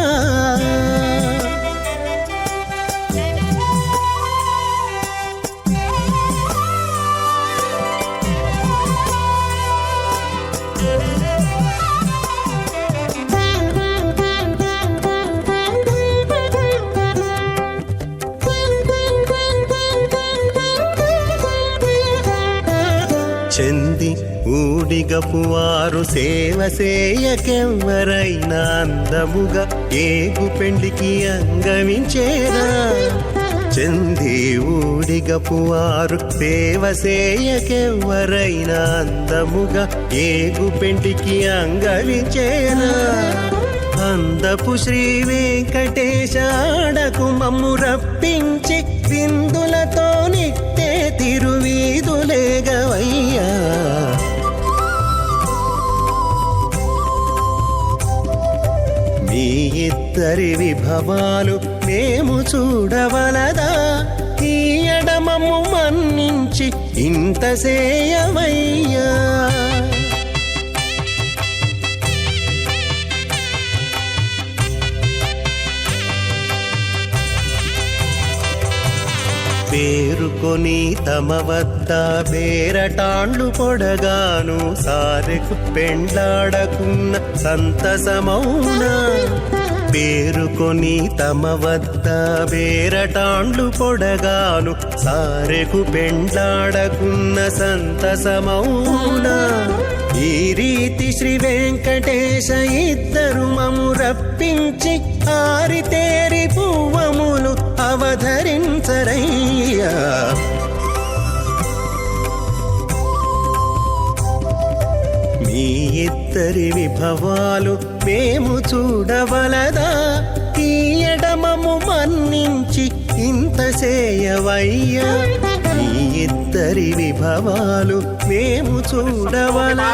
చెంది ఊడిగపు వారు సేవ సేయకెవ్వరైనా అందముగా ఏగు పెండికి అంగవించేరా చెంది ఊడిగపు వారు సేవ సేయకెవ్వరైనా అందముగా ఏగు పెండికి అంగవించేరా అందపు శ్రీ వెంకటేశాడకు మమ్ము రప్పించి విందులతో నిట్టే తిరువీధులేగవయ్యా మీ ఇద్దరి విభవాలు మేము చూడవలదా ఈ ఎడమము మన్నించి ఇంత సేయవయ్యా పేరుకొని తమ వద్ద బేరటాండ్లు పొడగాను సారెకు పెండ్లాడకున్న సంతసమౌనా పేరుకొని తమ వద్ద బేరటాండ్లు పొడగాను సారెకు పెండ్లాడకున్న సంతసమౌనా ఈ రీతి శ్రీ వెంకటేశ ఇద్దరు మము రప్పించి ఆరితేరి పువ్వములు అవధరించరయ్యా మీ ఇద్దరి విభవాలు మేము చూడవలదా ఈ ఎడమము మన్నించి ఇంత చేయవయ్యా మీ ఇద్దరి విభవాలు మేము చూడవలదా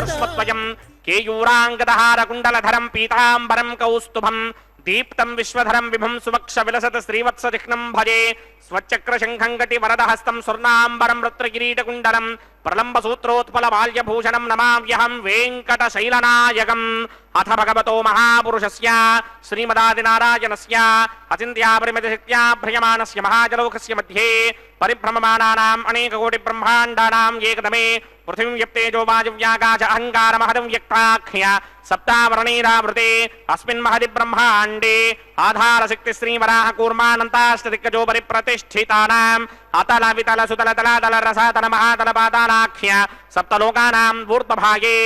కేయూరాంగదహార కుండలధరం పీతాంబరం కౌస్తుభం దీప్తం విశ్వధరం విభం సువక్ష విలసత శ్రీవత్స చిహ్నం భజే స్వచక్ర శంఖం గటి వరదహస్తం స్వర్ణాంబరం రత్నకిరీటకుండలం प्रलम्बसूत्रोत्पलमाल्यभूषणं नमाम्यहं वेङ्कटशैलनायकम् अथ भगवतो महापुरुषस्य श्रीमदादिनारायणस्य अचिन्त्यापरिमितशक्त्या भ्रयमाणस्य महाजलौकस्य मध्ये परिभ्रममानानाम् अनेककोटिब्रह्माण्डानां एकदमे पृथिवीव्यप्तेजो वायुव्याकाश अहङ्कारमहदं व्यक्ताख्य सप्तावरणैरावृते अस्मिन् महदि ब्रह्माण्डे आधारशक्ति श्रीवराह कूर्मानन्ताष्टदिक्कजो परिप्रतिष्ठितानाम् अतल वितल सुतल तलातल रसातल महातल पातालाख्य सप्तलोकानां ऊर्ध्वभागे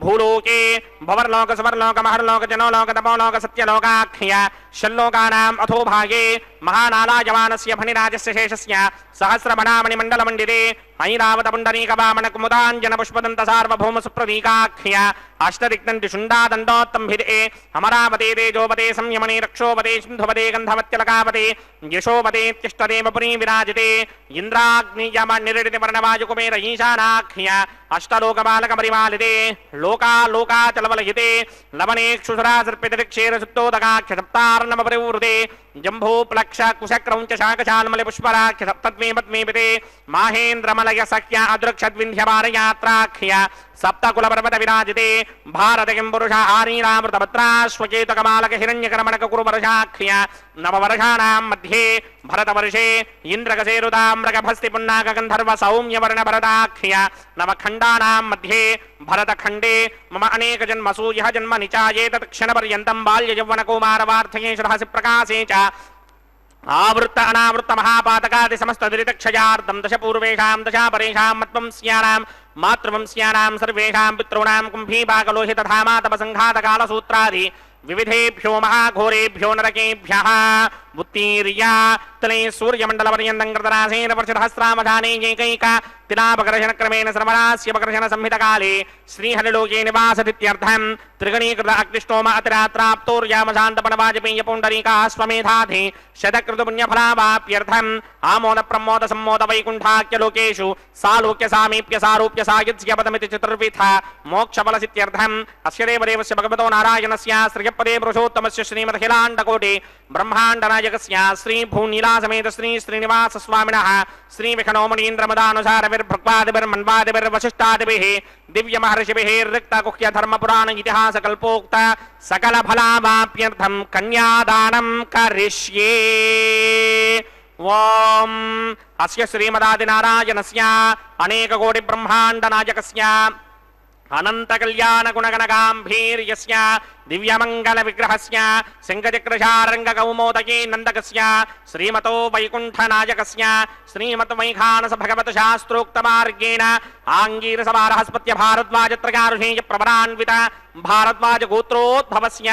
भूलोके भवर्लोक सुवर्लोक महर्लोक जनोलोक तपोलोक सत्यलोकाख्य षल्लोकानाम् अथोभागे महानालायमानस्य फणिराजस्य शेषस्य सहस्रमणामणिमण्डलमण्डिते ऐरावतपुण्डरीकवामनकुमुदाञ्जनपुष्पदन्त सार्वभौम सुप्रतीकाख्य अष्टदिक्तन्ति शुण्डादण्डोत्तम्भिते अमरावते तेजोपते संयमने रक्षोपते सिन्धुपते गन्धवत्यलकावते यशोपते तिष्ठदेव पुरी विराजिते इन्द्राग्नियमनिरिडित वर्णवायुकुमेर ईशानाख्य अष्टलोकबालकपरिमालिते लोकालोकाचलवलहिते लवणेक्षुसुरासर्पितक्षेरसुप्तोदकाख्य सप्तार्णवपरिवृते जम्भूप्लक्ष कुशक्रौञ्च शाकशाल्मले पुष्पराख्य सप्तद्वे पद्मेपिते माहेन्द्रमलय सख्य अदृक्षद्विन्ध्यभारयात्राख्य सप्तकुलपर्वत विराजिते भारतकिं पुरुष आरीरामृतभद्राश्वकेतकमालक हिरण्यकर्मणककुरुवर्षाख्य नववर्षाणां मध्ये भरतवर्षे इन्द्रकसेरुताम्रकभस्ति पुन्नाकगन्धर्व सौम्यवर्णभरताख्य नवखण्डानां मध्ये भरतखण्डे मम अनेकजन्मसु यः जन्म निचायेतत् क्षणपर्यन्तं बाल्ययौवनकौमारवार्थये श्रहसि प्रकाशे च आवृत्त अनावृत्त महापातकादि समस्त दुरितक्षयार्धं दश पूर्वेषां दशा परेषां मत्वंस्यानां मातृवंस्यानां सर्वेषां पितॄणां कुम्भीभागलोहितधामा तपसङ्घातकालसूत्रादि विविधेभ्यो महाघोरेभ्यो नरकेभ्यः उत्तीर्य तले सूर्यमण्डलपर्यन्तं कृतरासेन वर्षसहस्रामधाने एकैक तिलापकर्षणक्रमेण श्रवणास्यपकर्षण संहितकाले श्रीहरिलोके निवासतीत्यर्थं त्रिगणीकृत अग्निष्टोम अतिरात्राप्तोर्यामशान्तपणवाजपेय पुण्डरीकाश्वमेधाधि शतकृतपुण्यफलावाप्यर्थम् आमोद प्रमोद सम्मोद वैकुण्ठाख्यलोकेषु सालोक्य सामीप्य सारूप्य सायुज्यपदमिति चतुर्विध मोक्षफलसित्यर्थम् अस्य देवदेवस्य भगवतो नारायणस्य श्रियपदे पुरुषोत्तमस्य श्रीमदखिलाण्डकोटि ब्रह्माण्डनायकस्य श्रीभूनीलासमेत श्री श्रीनिवास स्वामिनः श्रीविखनोमणीन्द्रमदानुसारविर्भक्वादिभिर्मन्वादिभिर्वशिष्टादिभिः दिव्यमहर्षिभिः ऋक्तगुह्य धर्मपुराण इतिहास कल्पोक्त सकल फलावाप्यर्थं कन्यादानं करिष्ये। ओम अस्य श्रीमदादिनारायणस्य अनेककोटि ब्रह्माण्डनायकस्य अनंत कल्याण गुणगण गांभीर्यस्य दिव्यमंगल विग्रहस्य सिंहचक्रशारंग कौमोदकी नंदकस्य श्रीमतो वैकुंठनायकस्य श्रीमत वैखानस भगवत शास्त्रोक्त मार्गेण आंगीरस बारहस्पत्य भारद्वाज त्रयारुषेय प्रवरान्वित भारद्वाज गोत्रोद्भवस्य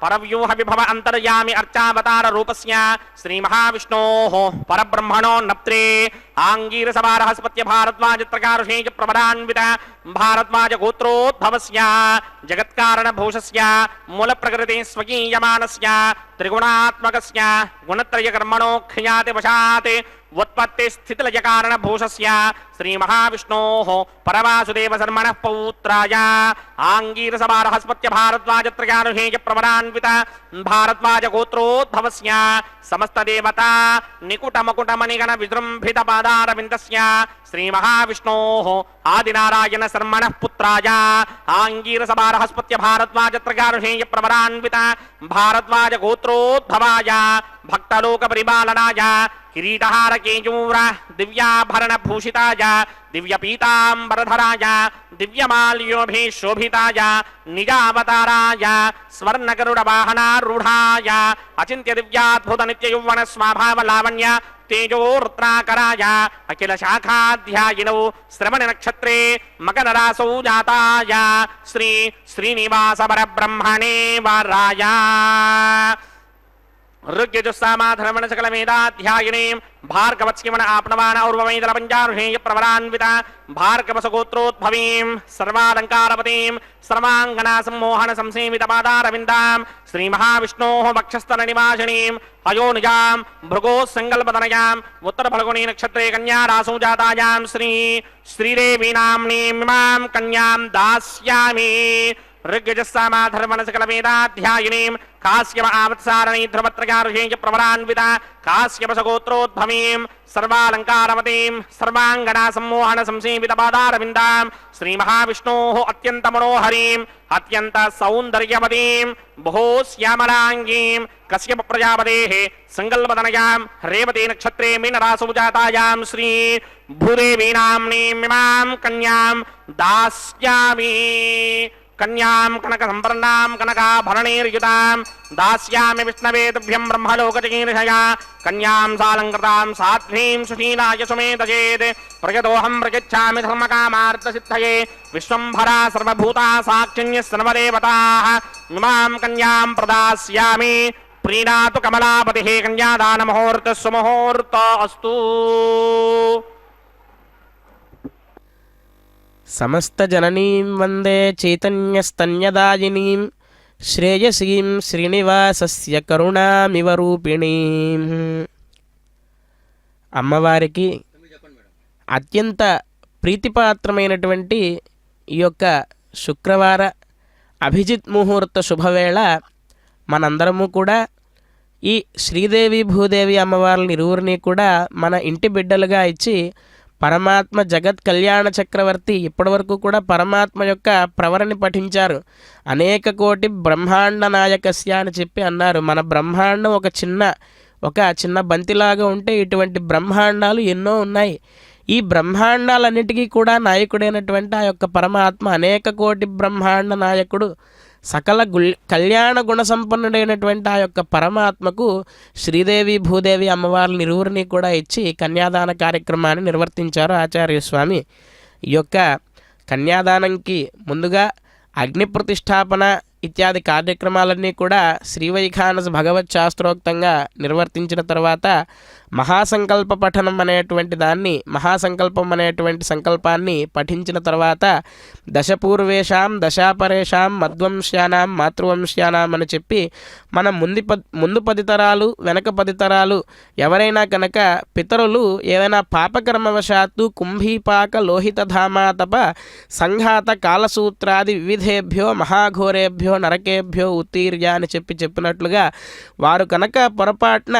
परव्यूह विभव अंतर्यामि अर्चावतार रूपस्य श्री महाविष्णोः परब्रह्मणो नप्त्रे आंगीरस बारहस्पत्य भारद्वाज त्रयारुषेय प्रवरान्वित भारद्वाज गोत्रोद्भवस्य जगत्कारण भूषस्य मूल प्रकृति स्वकीयमानस्य त्रिगुणात्मकस्य गुणत्रय कर्मणो ख्याति वशात् उत्पत्ति स्थितिलय कारण भूषस्य श्री महाविष्णोः परवासुदेव शर्मणः पौत्राय आंगीरस बारहस्पत्य भारद्वाज त्रयारुषेय प्रवरान्वित भारद्वाज गोत्रोद्भवस्य समस्त देवता निकुट मकुट मणिगण विजृंभित पादारविन्दस्य श्री महाविष्णोः आदिनारायण शर्मणः पुत्राय आंगीरस बारहस्पत्य भारद्वाज त्रयारुषेय प्रवरान्वित भारद्वाज गोत्रोद्भवाय भक्तलोक परिपालनाय किरीटहार केयूर दिव्याभरण भूषिताय दिव्य पीतांबरधराय दिव्यमाल्योभिशोभिताय निजावताराय स्वर्ण गरुड़ वाहनारूढ़ाय अचिंत्य दिव्याद्भुत नित्य यौवन स्वाभाव लावण्य तेजोरुद्राकराय अखिल शाखाध्यायिनौ श्रवण नक्षत्रे मकर रासौ जाताय श्री श्रीनिवास परब्रह्मणे वराय ऋग्यजुस्सामाधर्मण सकल वेदाध्यायिनीं भार्गवत्स्यमन आपनवान और्वमेदल पंचारुषेय प्रवरान्वित भार्गवसगोत्रोद्भवीं सर्वालंकारपतीं सर्वांगना सम्मोहन संसेवित पादारविन्दां श्री महाविष्णोः वक्षस्थल निवासिनीं अयोनिजां भृगोः संकल्पतनयाम् उत्तर फल्गुनी नक्षत्रे कन्या रासौ जातायां श्री श्रीदेवी नाम्नीं इमां कन्यां दास्यामि ऋग्यजस्सामाधर्मणसकलवेदाध्यायिनीं काश्यप आवत्सारणी ध्रुवत्रयार्षेय प्रवरान्विता काश्यपसगोत्रोद्भवीं सर्वालङ्कारवतीं सर्वाङ्गना सम्मोहन संसेवितपादारविन्दां श्रीमहाविष्णोः अत्यन्तमनोहरीम् अत्यन्त सौन्दर्यवतीं बहु श्यामलाङ्गीं कश्यप प्रजापतेः संकल्पतनयां रेवती नक्षत्रे मीनरासौ जातायां श्री भूदेवी नाम्नीमिमां कन्यां दास्यामि कन्यां कनकसम्पन्नां कनकाभरणैर्युतां दास्यामि विष्णवे तुभ्यं ब्रह्मलोकचिकीर्षया कन्यां सालङ्कृतां साध्वीं सुशीलाय सुमेधयेत् प्रयतोऽहं प्रयच्छामि धर्मकामार्थसिद्धये विश्वम्भरा सर्वभूता साक्षिण्यः सर्वदेवताः इमां कन्यां प्रदास्यामि प्रीणातु कमलापतिः कन्यादानमुहूर्तः सुमुहूर्त अस्तु। సమస్త జననీం వందే చైతన్యస్తన్యదాయినీం శ్రేయసీం శ్రీనివాసస్య కరుణామివ రూపిణీం. అమ్మవారికి అత్యంత ప్రీతిపాత్రమైనటువంటి ఈ యొక్క శుక్రవార అభిజిత్ ముహూర్త శుభవేళ మనందరము కూడా ఈ శ్రీదేవి భూదేవి అమ్మవార్లని ఇరువురిని కూడా మన ఇంటి బిడ్డలుగా ఇచ్చి పరమాత్మ జగత్ కళ్యాణ చక్రవర్తి ఇప్పటివరకు కూడా పరమాత్మ యొక్క ప్రవరని పఠించారు. అనేక కోటి బ్రహ్మాండ నాయకస్య అని చెప్పి అన్నారు. మన బ్రహ్మాండం ఒక చిన్న బంతిలాగా ఉంటే ఇటువంటి బ్రహ్మాండాలు ఎన్నో ఉన్నాయి. ఈ బ్రహ్మాండాలన్నిటికీ కూడా నాయకుడైనటువంటి ఆ యొక్క పరమాత్మ అనేక కోటి బ్రహ్మాండ నాయకుడు సకల కళ్యాణ గుణ సంపన్నుడైనటువంటి ఆ యొక్క పరమాత్మకు శ్రీదేవి భూదేవి అమ్మవార్లని ఇరువురిని కూడా ఇచ్చి కన్యాదాన కార్యక్రమాన్ని నిర్వర్తించారు ఆచార్య స్వామి. ఈ యొక్క కన్యాదానంకి ముందుగా అగ్ని ప్రతిష్టాపన ఇత్యాది కార్యక్రమాలన్నీ కూడా శ్రీవైఖానస భగవత్ శాస్త్రోక్తంగా నిర్వర్తించిన తర్వాత మహాసంకల్ప పఠనం అనేటువంటి దాన్ని మహాసంకల్పం అనేటువంటి సంకల్పాన్ని పఠించిన తర్వాత దశపూర్వేషాం దశాపరేషాం మధ్వంశ్యానాం మాతృవంశ్యానాం అని చెప్పి మనం ముందు 10 తరాలు వెనక 10 తరాలు ఎవరైనా కనుక పితరులు ఏదైనా పాపకర్మవశాత్తు కుంభీపాక లోహిత ధామాతప సంఘాత కాలసూత్రాది వివిధేభ్యో మహాఘోరేభ్యో నరకేభ్యో ఉత్తీర్య అని చెప్పినట్లుగా వారు కనుక పొరపాటున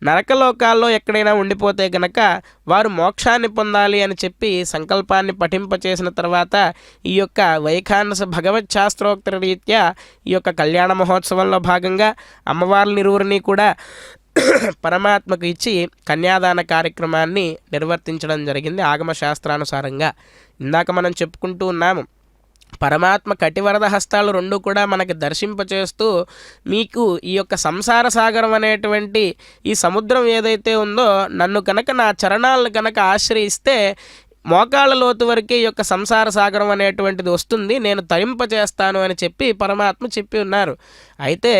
నరకలోకాల్లో ఎక్కడైనా ఉండిపోతే గనక వారు మోక్షాన్ని పొందాలి అని చెప్పి సంకల్పాన్ని పఠింపచేసిన తర్వాత ఈ యొక్క వైఖానస భగవత్ శాస్త్రోక్త రీత్యా ఈ యొక్క కళ్యాణ మహోత్సవంలో భాగంగా అమ్మవార్ల ఇరువురిని కూడా పరమాత్మకు ఇచ్చి కన్యాదాన కార్యక్రమాన్ని నిర్వర్తించడం జరిగింది ఆగమ శాస్త్రానుసారంగా. ఇందాక మనం చెప్పుకుంటూ ఉన్నాము పరమాత్మ కటివరద హస్తాలు 2 కూడా మనకి దర్శింపచేస్తూ మీకు ఈ యొక్క సంసార సాగరం అనేటువంటి ఈ సముద్రం ఏదైతే ఉందో నన్ను కనుక నా చరణాలను కనుక ఆశ్రయిస్తే మోకాళ్ళ లోతు వరకే ఈ యొక్క సంసార సాగరం అనేటువంటిది వస్తుంది, నేను తరింపచేస్తాను అని చెప్పి పరమాత్మ చెప్పి ఉన్నారు. అయితే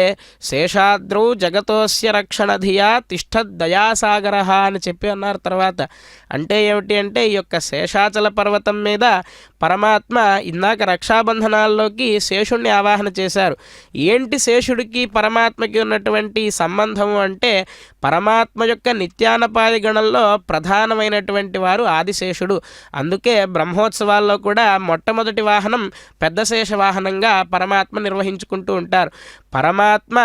శేషాద్రౌ జగతోస్య రక్షణ ధియా తిష్టద్ దయాసాగర అని చెప్పి అన్నారు. తర్వాత అంటే ఏమిటి అంటే ఈ యొక్క శేషాచల పర్వతం మీద పరమాత్మ ఇందాక రక్షాబంధనాల్లోకి శేషుణ్ణి ఆవాహన చేశారు. ఏంటి శేషుడికి పరమాత్మకి ఉన్నటువంటి సంబంధము అంటే పరమాత్మ యొక్క నిత్యానపాది గణంలో ప్రధానమైనటువంటి వారు ఆదిశేషుడు. అందుకే బ్రహ్మోత్సవాల్లో కూడా మొట్టమొదటి వాహనం పెద్ద శేష వాహనంగా పరమాత్మ నిర్వహించుకుంటూ ఉంటారు. పరమాత్మ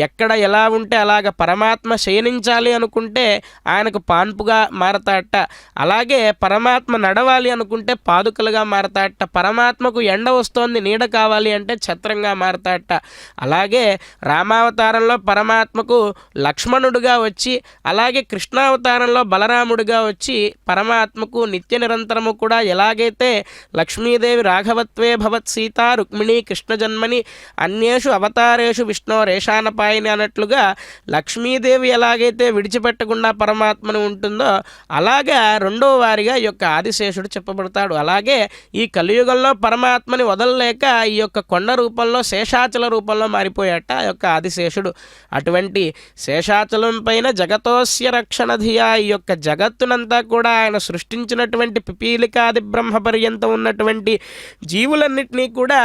ఎక్కడ ఎలా ఉంటే అలాగ పరమాత్మ శయనించాలి అనుకుంటే ఆయనకు పాన్పుగా మారతాట, అలాగే పరమాత్మ నడవాలి అనుకుంటే పాదుకలుగా మారతాట, పరమాత్మకు ఎండ వస్తోంది నీడ కావాలి అంటే ఛత్రంగా మారతాట. అలాగే రామావతారంలో పరమాత్మకు లక్ష్మణుడుగా వచ్చి అలాగే కృష్ణావతారంలో బలరాముడిగా వచ్చి పరమాత్మకు నిత్య నిరంతరము కూడా ఎలాగైతే లక్ష్మీదేవి రాఘవత్వే భవత్ సీత రుక్మిణీ కృష్ణ జన్మని అన్యేషు అవతారేషు విష్ణు రేషానపాయని అన్నట్లుగా లక్ష్మీదేవి ఎలాగైతే విడిచిపెట్టకుండా పరమాత్మను ఉంటుందో అలాగా రెండో వారిగా ఈ యొక్క ఆదిశేషుడు చెప్పబడతాడు. అలాగే ఈ కలియుగంలో పరమాత్మని వదలలేక ఈ యొక్క కొండ రూపంలో శేషాచల రూపంలో మారిపోయాట ఆ యొక్క ఆదిశేషుడు. అటువంటి శేషాచలం పైన జగతోస్య రక్షణ ధియా ఈ యొక్క జగత్తునంతా కూడా ఆయన సృష్టించినటువంటి పిపీలికాది బ్రహ్మ పర్యంతం ఉన్నటువంటి జీవులన్నింటినీ కూడా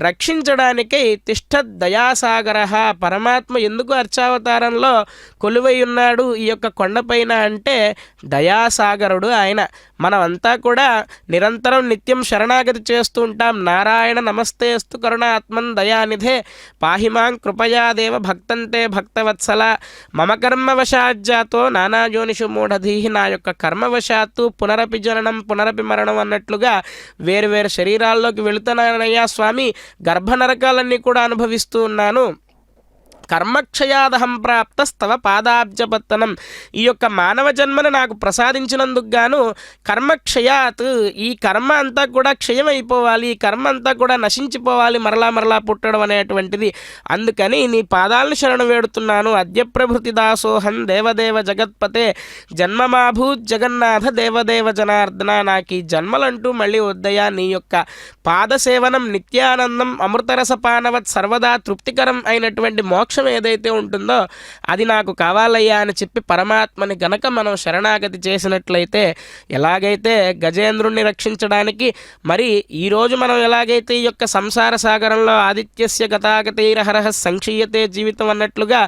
రక్షించడానికై తిష్ట దయాస దయాసాగర. పరమాత్మ ఎందుకు అర్చావతారంలో కొలువై ఉన్నాడు ఈ యొక్క కొండపైన అంటే దయాసాగరుడు ఆయన. మనమంతా కూడా నిరంతరం నిత్యం శరణాగతి చేస్తూ ఉంటాం. నారాయణ నమస్తేస్తు కరుణాత్మన్ దయానిధే పాహిమాం కృపయాదేవ భక్తంతే భక్తవత్సల మమ కర్మవశాజ్జాతో నానాజోనిషు మూఢధీ. నా యొక్క కర్మవశాత్తు పునరపి జననం పునరపి మరణం అన్నట్లుగా వేరు వేరు శరీరాల్లోకి వెళుతున్నానయ్యా స్వామి, గర్భనరకాలన్నీ కూడా అనుభవిస్తూ ఉన్నాను. కర్మక్షయాదహం ప్రాప్తస్తవ పాదాబ్జపత్తనం. ఈ యొక్క మానవ జన్మను నాకు ప్రసాదించినందుకు గాను కర్మక్షయాత్, ఈ కర్మ అంతా కూడా క్షయమైపోవాలి, ఈ కర్మ అంతా కూడా నశించిపోవాలి, మరలా మరలా పుట్టడం అనేటువంటిది. అందుకని నీ పాదాలను శరణు వేడుతున్నాను. అద్య ప్రభృతి దాసోహం దేవదేవ జగత్పతే జన్మమాభూత్ జగన్నాథ దేవదేవ జనార్దన. నాకు ఈ జన్మలంటూ మళ్ళీ వద్దయా, నీ యొక్క పాదసేవనం నిత్యానందం అమృతరసపానవత్ సర్వదా తృప్తికరం అయినటువంటి మోక్ష ఏదైతే ఉంటుందో అది నాకు కావాలయ్యా అని చెప్పి పరమాత్మని గనక మనం శరణాగతి చేసినట్లయితే, ఎలాగైతే గజేంద్రుణ్ణి రక్షించడానికి మరి ఈరోజు మనం ఎలాగైతే ఈ యొక్క సంసార సాగరంలో ఆదిత్యస్య గతాగతైరహరహ సంక్షీయతే జీవితం అన్నట్లుగా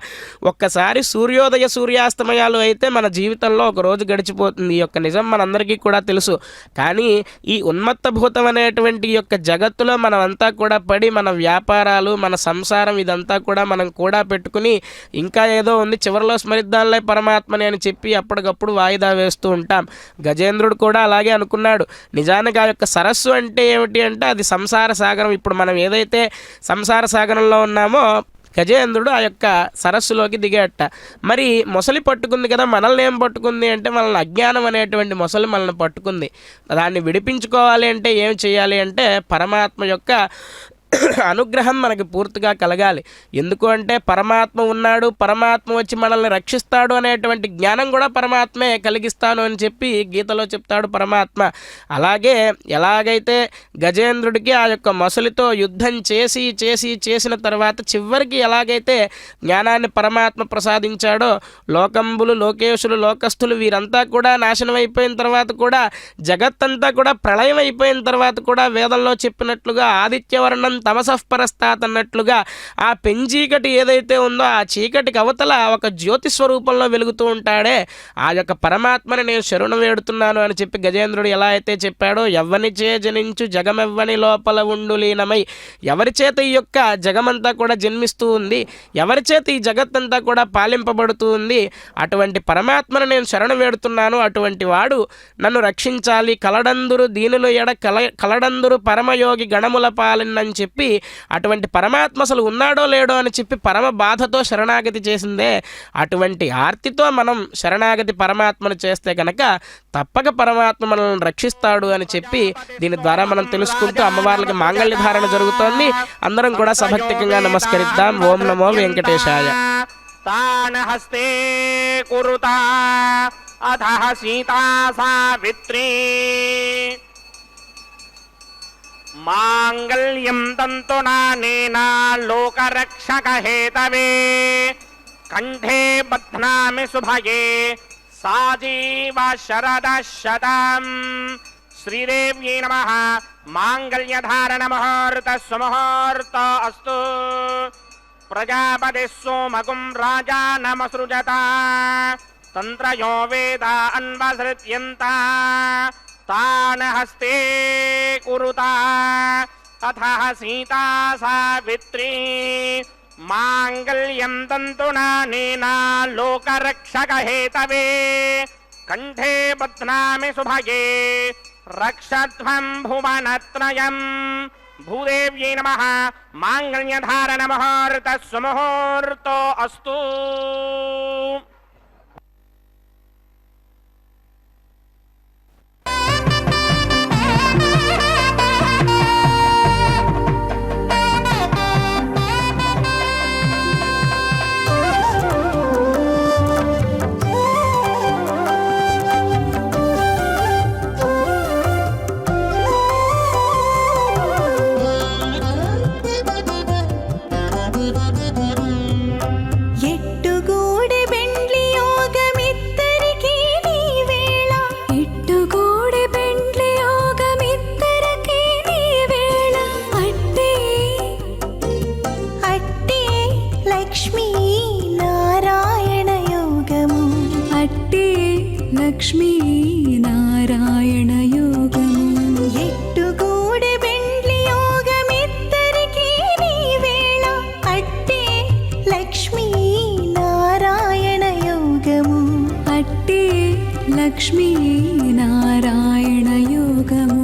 ఒక్కసారి సూర్యోదయ సూర్యాస్తమయాలు అయితే మన జీవితంలో ఒక రోజు గడిచిపోతుంది. ఈ యొక్క నిజం మనందరికీ కూడా తెలుసు. కానీ ఈ ఉన్మత్తభూతం అనేటువంటి ఈ యొక్క జగత్తులో మనం అంతా కూడా పడి మన వ్యాపారాలు మన సంసారం ఇదంతా కూడా మనం కూడా పెట్టుకుని ఇంకా ఏదో ఉంది చివరిలో స్మరిద్దాంలే పరమాత్మని అని చెప్పి అప్పటికప్పుడు వాయిదా వేస్తూ ఉంటాం. గజేంద్రుడు కూడా అలాగే అనుకున్నాడు. నిజానికి ఆ యొక్క సరస్సు అంటే ఏమిటి అంటే అది సంసార సాగరం. ఇప్పుడు మనం ఏదైతే సంసార సాగరంలో ఉన్నామో గజేంద్రుడు ఆ యొక్క సరస్సులోకి దిగేట. మరి మొసలి పట్టుకుంది కదా, మనల్ని ఏం పట్టుకుంది అంటే మనల్ని అజ్ఞానం అనేటువంటి మొసలి మనల్ని పట్టుకుంది. దాన్ని విడిపించుకోవాలి అంటే ఏం చేయాలి అంటే పరమాత్మ యొక్క అనుగ్రహం మనకి పూర్తిగా కలగాలి. ఎందుకు అంటే పరమాత్మ ఉన్నాడు, పరమాత్మ వచ్చి మనల్ని రక్షిస్తాడు అనేటువంటి జ్ఞానం కూడా పరమాత్మే కలిగిస్తాను అని చెప్పి గీతలో చెప్తాడు పరమాత్మ. అలాగే ఎలాగైతే గజేంద్రుడికి ఆ యొక్క మొసలితో యుద్ధం చేసిన తర్వాత చివరికి ఎలాగైతే జ్ఞానాన్ని పరమాత్మ ప్రసాదించాడో లోకంబులు లోకేశులు లోకస్థులు వీరంతా కూడా నాశనం అయిపోయిన తర్వాత కూడా జగత్తంతా కూడా ప్రళయం అయిపోయిన తర్వాత కూడా వేదంలో చెప్పినట్లుగా ఆదిత్యవర్ణం తమసఃపరస్తాత్ అన్నట్లుగా ఆ పెంచీకటి ఏదైతే ఉందో ఆ చీకటికి అవతల ఒక జ్యోతి స్వరూపంలో వెలుగుతూ ఉంటాడే ఆ యొక్క పరమాత్మని నేను శరణు వేడుతున్నాను అని చెప్పి గజేంద్రుడు ఎలా అయితే చెప్పాడో, ఎవ్వనిచే జనించు జగమెవ్వని లోపల ఉండు లీనమై, ఎవరి చేత ఈ యొక్క జగమంతా కూడా జన్మిస్తూ ఉంది, ఎవరి చేత ఈ జగత్తంతా కూడా పాలింపబడుతూ ఉంది, అటువంటి పరమాత్మను నేను శరణు వేడుతున్నాను. అటువంటి వాడు నన్ను రక్షించాలి. కలడందురు దీనులు ఎడ కలడందురు పరమయోగి గణముల పాలనని చెప్పి అటువంటి పరమాత్మ అసలు ఉన్నాడో లేడో అని చెప్పి పరమ బాధతో శరణాగతి చేసిందే. అటువంటి ఆర్తితో మనం శరణాగతి పరమాత్మను చేస్తే కనుక తప్పక పరమాత్మ మనల్ని రక్షిస్తాడు అని చెప్పి దీని ద్వారా మనం తెలుసుకుంటూ అమ్మవార్లకి మాంగళ్య ధారణ జరుగుతోంది. అందరం కూడా సభక్తికంగా నమస్కరిద్దాం. ఓం నమో వెంకటేశాయ. తానహస్తే కురుతా అథః సీతా సావిత్రీ మాంగళ్యం తంతునానేన లోకరక్షక హేతవే కంఠే బధ్నామి శుభగే సాజీవ శరదశతం. శ్రీదేవ్యై నమః. మాంగళ్యధారణ ముహూర్త సుముహూర్త అస్తు. ప్రజాపతి సోమగుం రాజా నమసృజత తంత్రయో వేద అన్వసృత్యంత తానహస్తే కురుతా అథః సీతా సావిత్రీ మాంగళ్యం తంతునానేన లోకరక్షక హేతవే కంఠే బధ్నామి శుభగే రక్షధ్వం భువనత్రయం. భూదేవ్యై నమః. మాంగళ్యధారణ ముహూర్త సుముహూర్తో అస్తు. ఎట్టుగూడి బెండ లక్ష్మీ నారాయణ యోగము ఎట్టుగూడె బెండ్లి యోగమిద్దరికీ నీ వేళ అట్టే లక్ష్మీ నారాయణ యోగము అట్టే లక్ష్మీ నారాయణ యోగము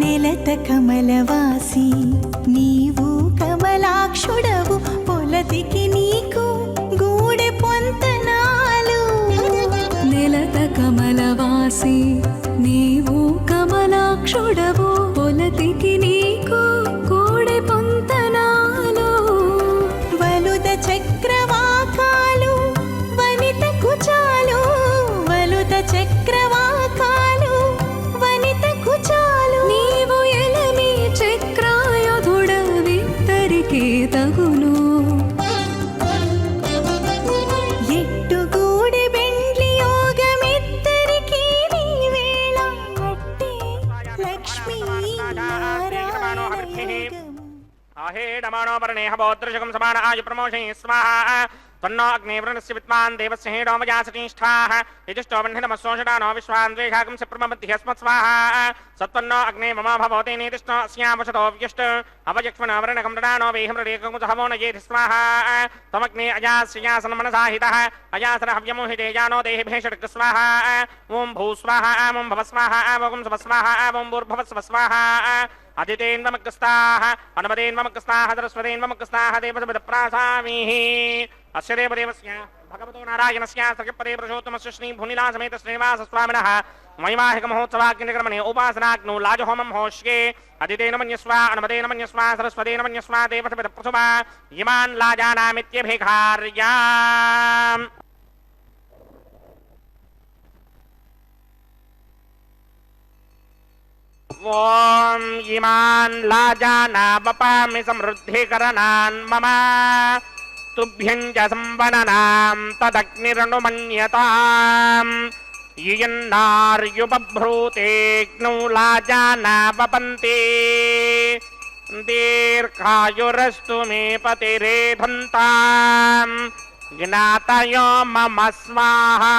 నెలత కమలవాసి నీవు కమలాక్షుడవు పొలతికి నీకు గూడె పొంతనాలు నెలత కమలవాసి నీవు కమలాక్షుడవు పొలతికి నీకు గూడె పొంతనాలు వలుద చక్రవాకాలు వనిత కుచాలు వలుద చక్రవాకాలు వనిత కుచాలు నీవు ఎలమి చక్రాయుధుడవిద్దరికీ తగును ఎట్టుగూడె బెండ్లి యోగమిద్దరికీ నీ వేళ అట్టే లక్ష్మీ నారాయణ యోగము आहेडमानो वर्णेह बौद्धशकं समान आयु प्रमोषे स्वाहा तन्नो अग्निवृणस्य विद्वान् देवस्य हेडोमयासतिष्ठाः यजुष्टो बन्धिनमस्सोषडानो विश्वान्द्वेषाकं स प्रमबद्धिस्मत् स्वाहा सत्पन्नो अग्ने मम भवते नेतिष्ठो अस्यावशतो व्यष्ट अवयक्ष्मणवर्णकं ददानो वेहमृडेकमुदहवो न येति स्वाहा तमग्ने अजास्यासनमनसाहितः अजासन हव्यमोहिते जानो देहि भेषडक स्वाहा ॐ भू स्वाहा ॐ भव स्वाहा ॐ सुभ स्वाहा ॐ भूर्भुवः स्वः स्वाहा अदितेन्वमग्रस्ताः अनुमदेन्वमग्रस्ताः सरस्वतेन्वमग्रस्ताः देवसमिदप्रासामीः अस्य देवदेवस्य भगवतो नारायणस्य सर्गपदे पुरुषोत्तमस्य श्री भूनिलासमेत श्रीनिवासस्वामिनः वैवाहिकमहोत्सवाग्निकर्मणे उपासनाग्नौ लाजहोमं होष्ये अदितेन मन्यस्व अनुमदेन मन्यस्व सरस्वतेन मन्यस्व देवसमिदप्रसुवा इमान् लाजानामित्यभिघार्याम् ॐ इमान् लाजानावपामि समृद्धिकरणान् मम तुभ्यं च संवननां तदग्निरनुमन्यताम् यन्नार्युपभ्रूतेऽग्नौ लाजानावपन्ति दीर्घायुरस्तु मे पतिरेधन्ताम् ज्ञातयो मम स्वाहा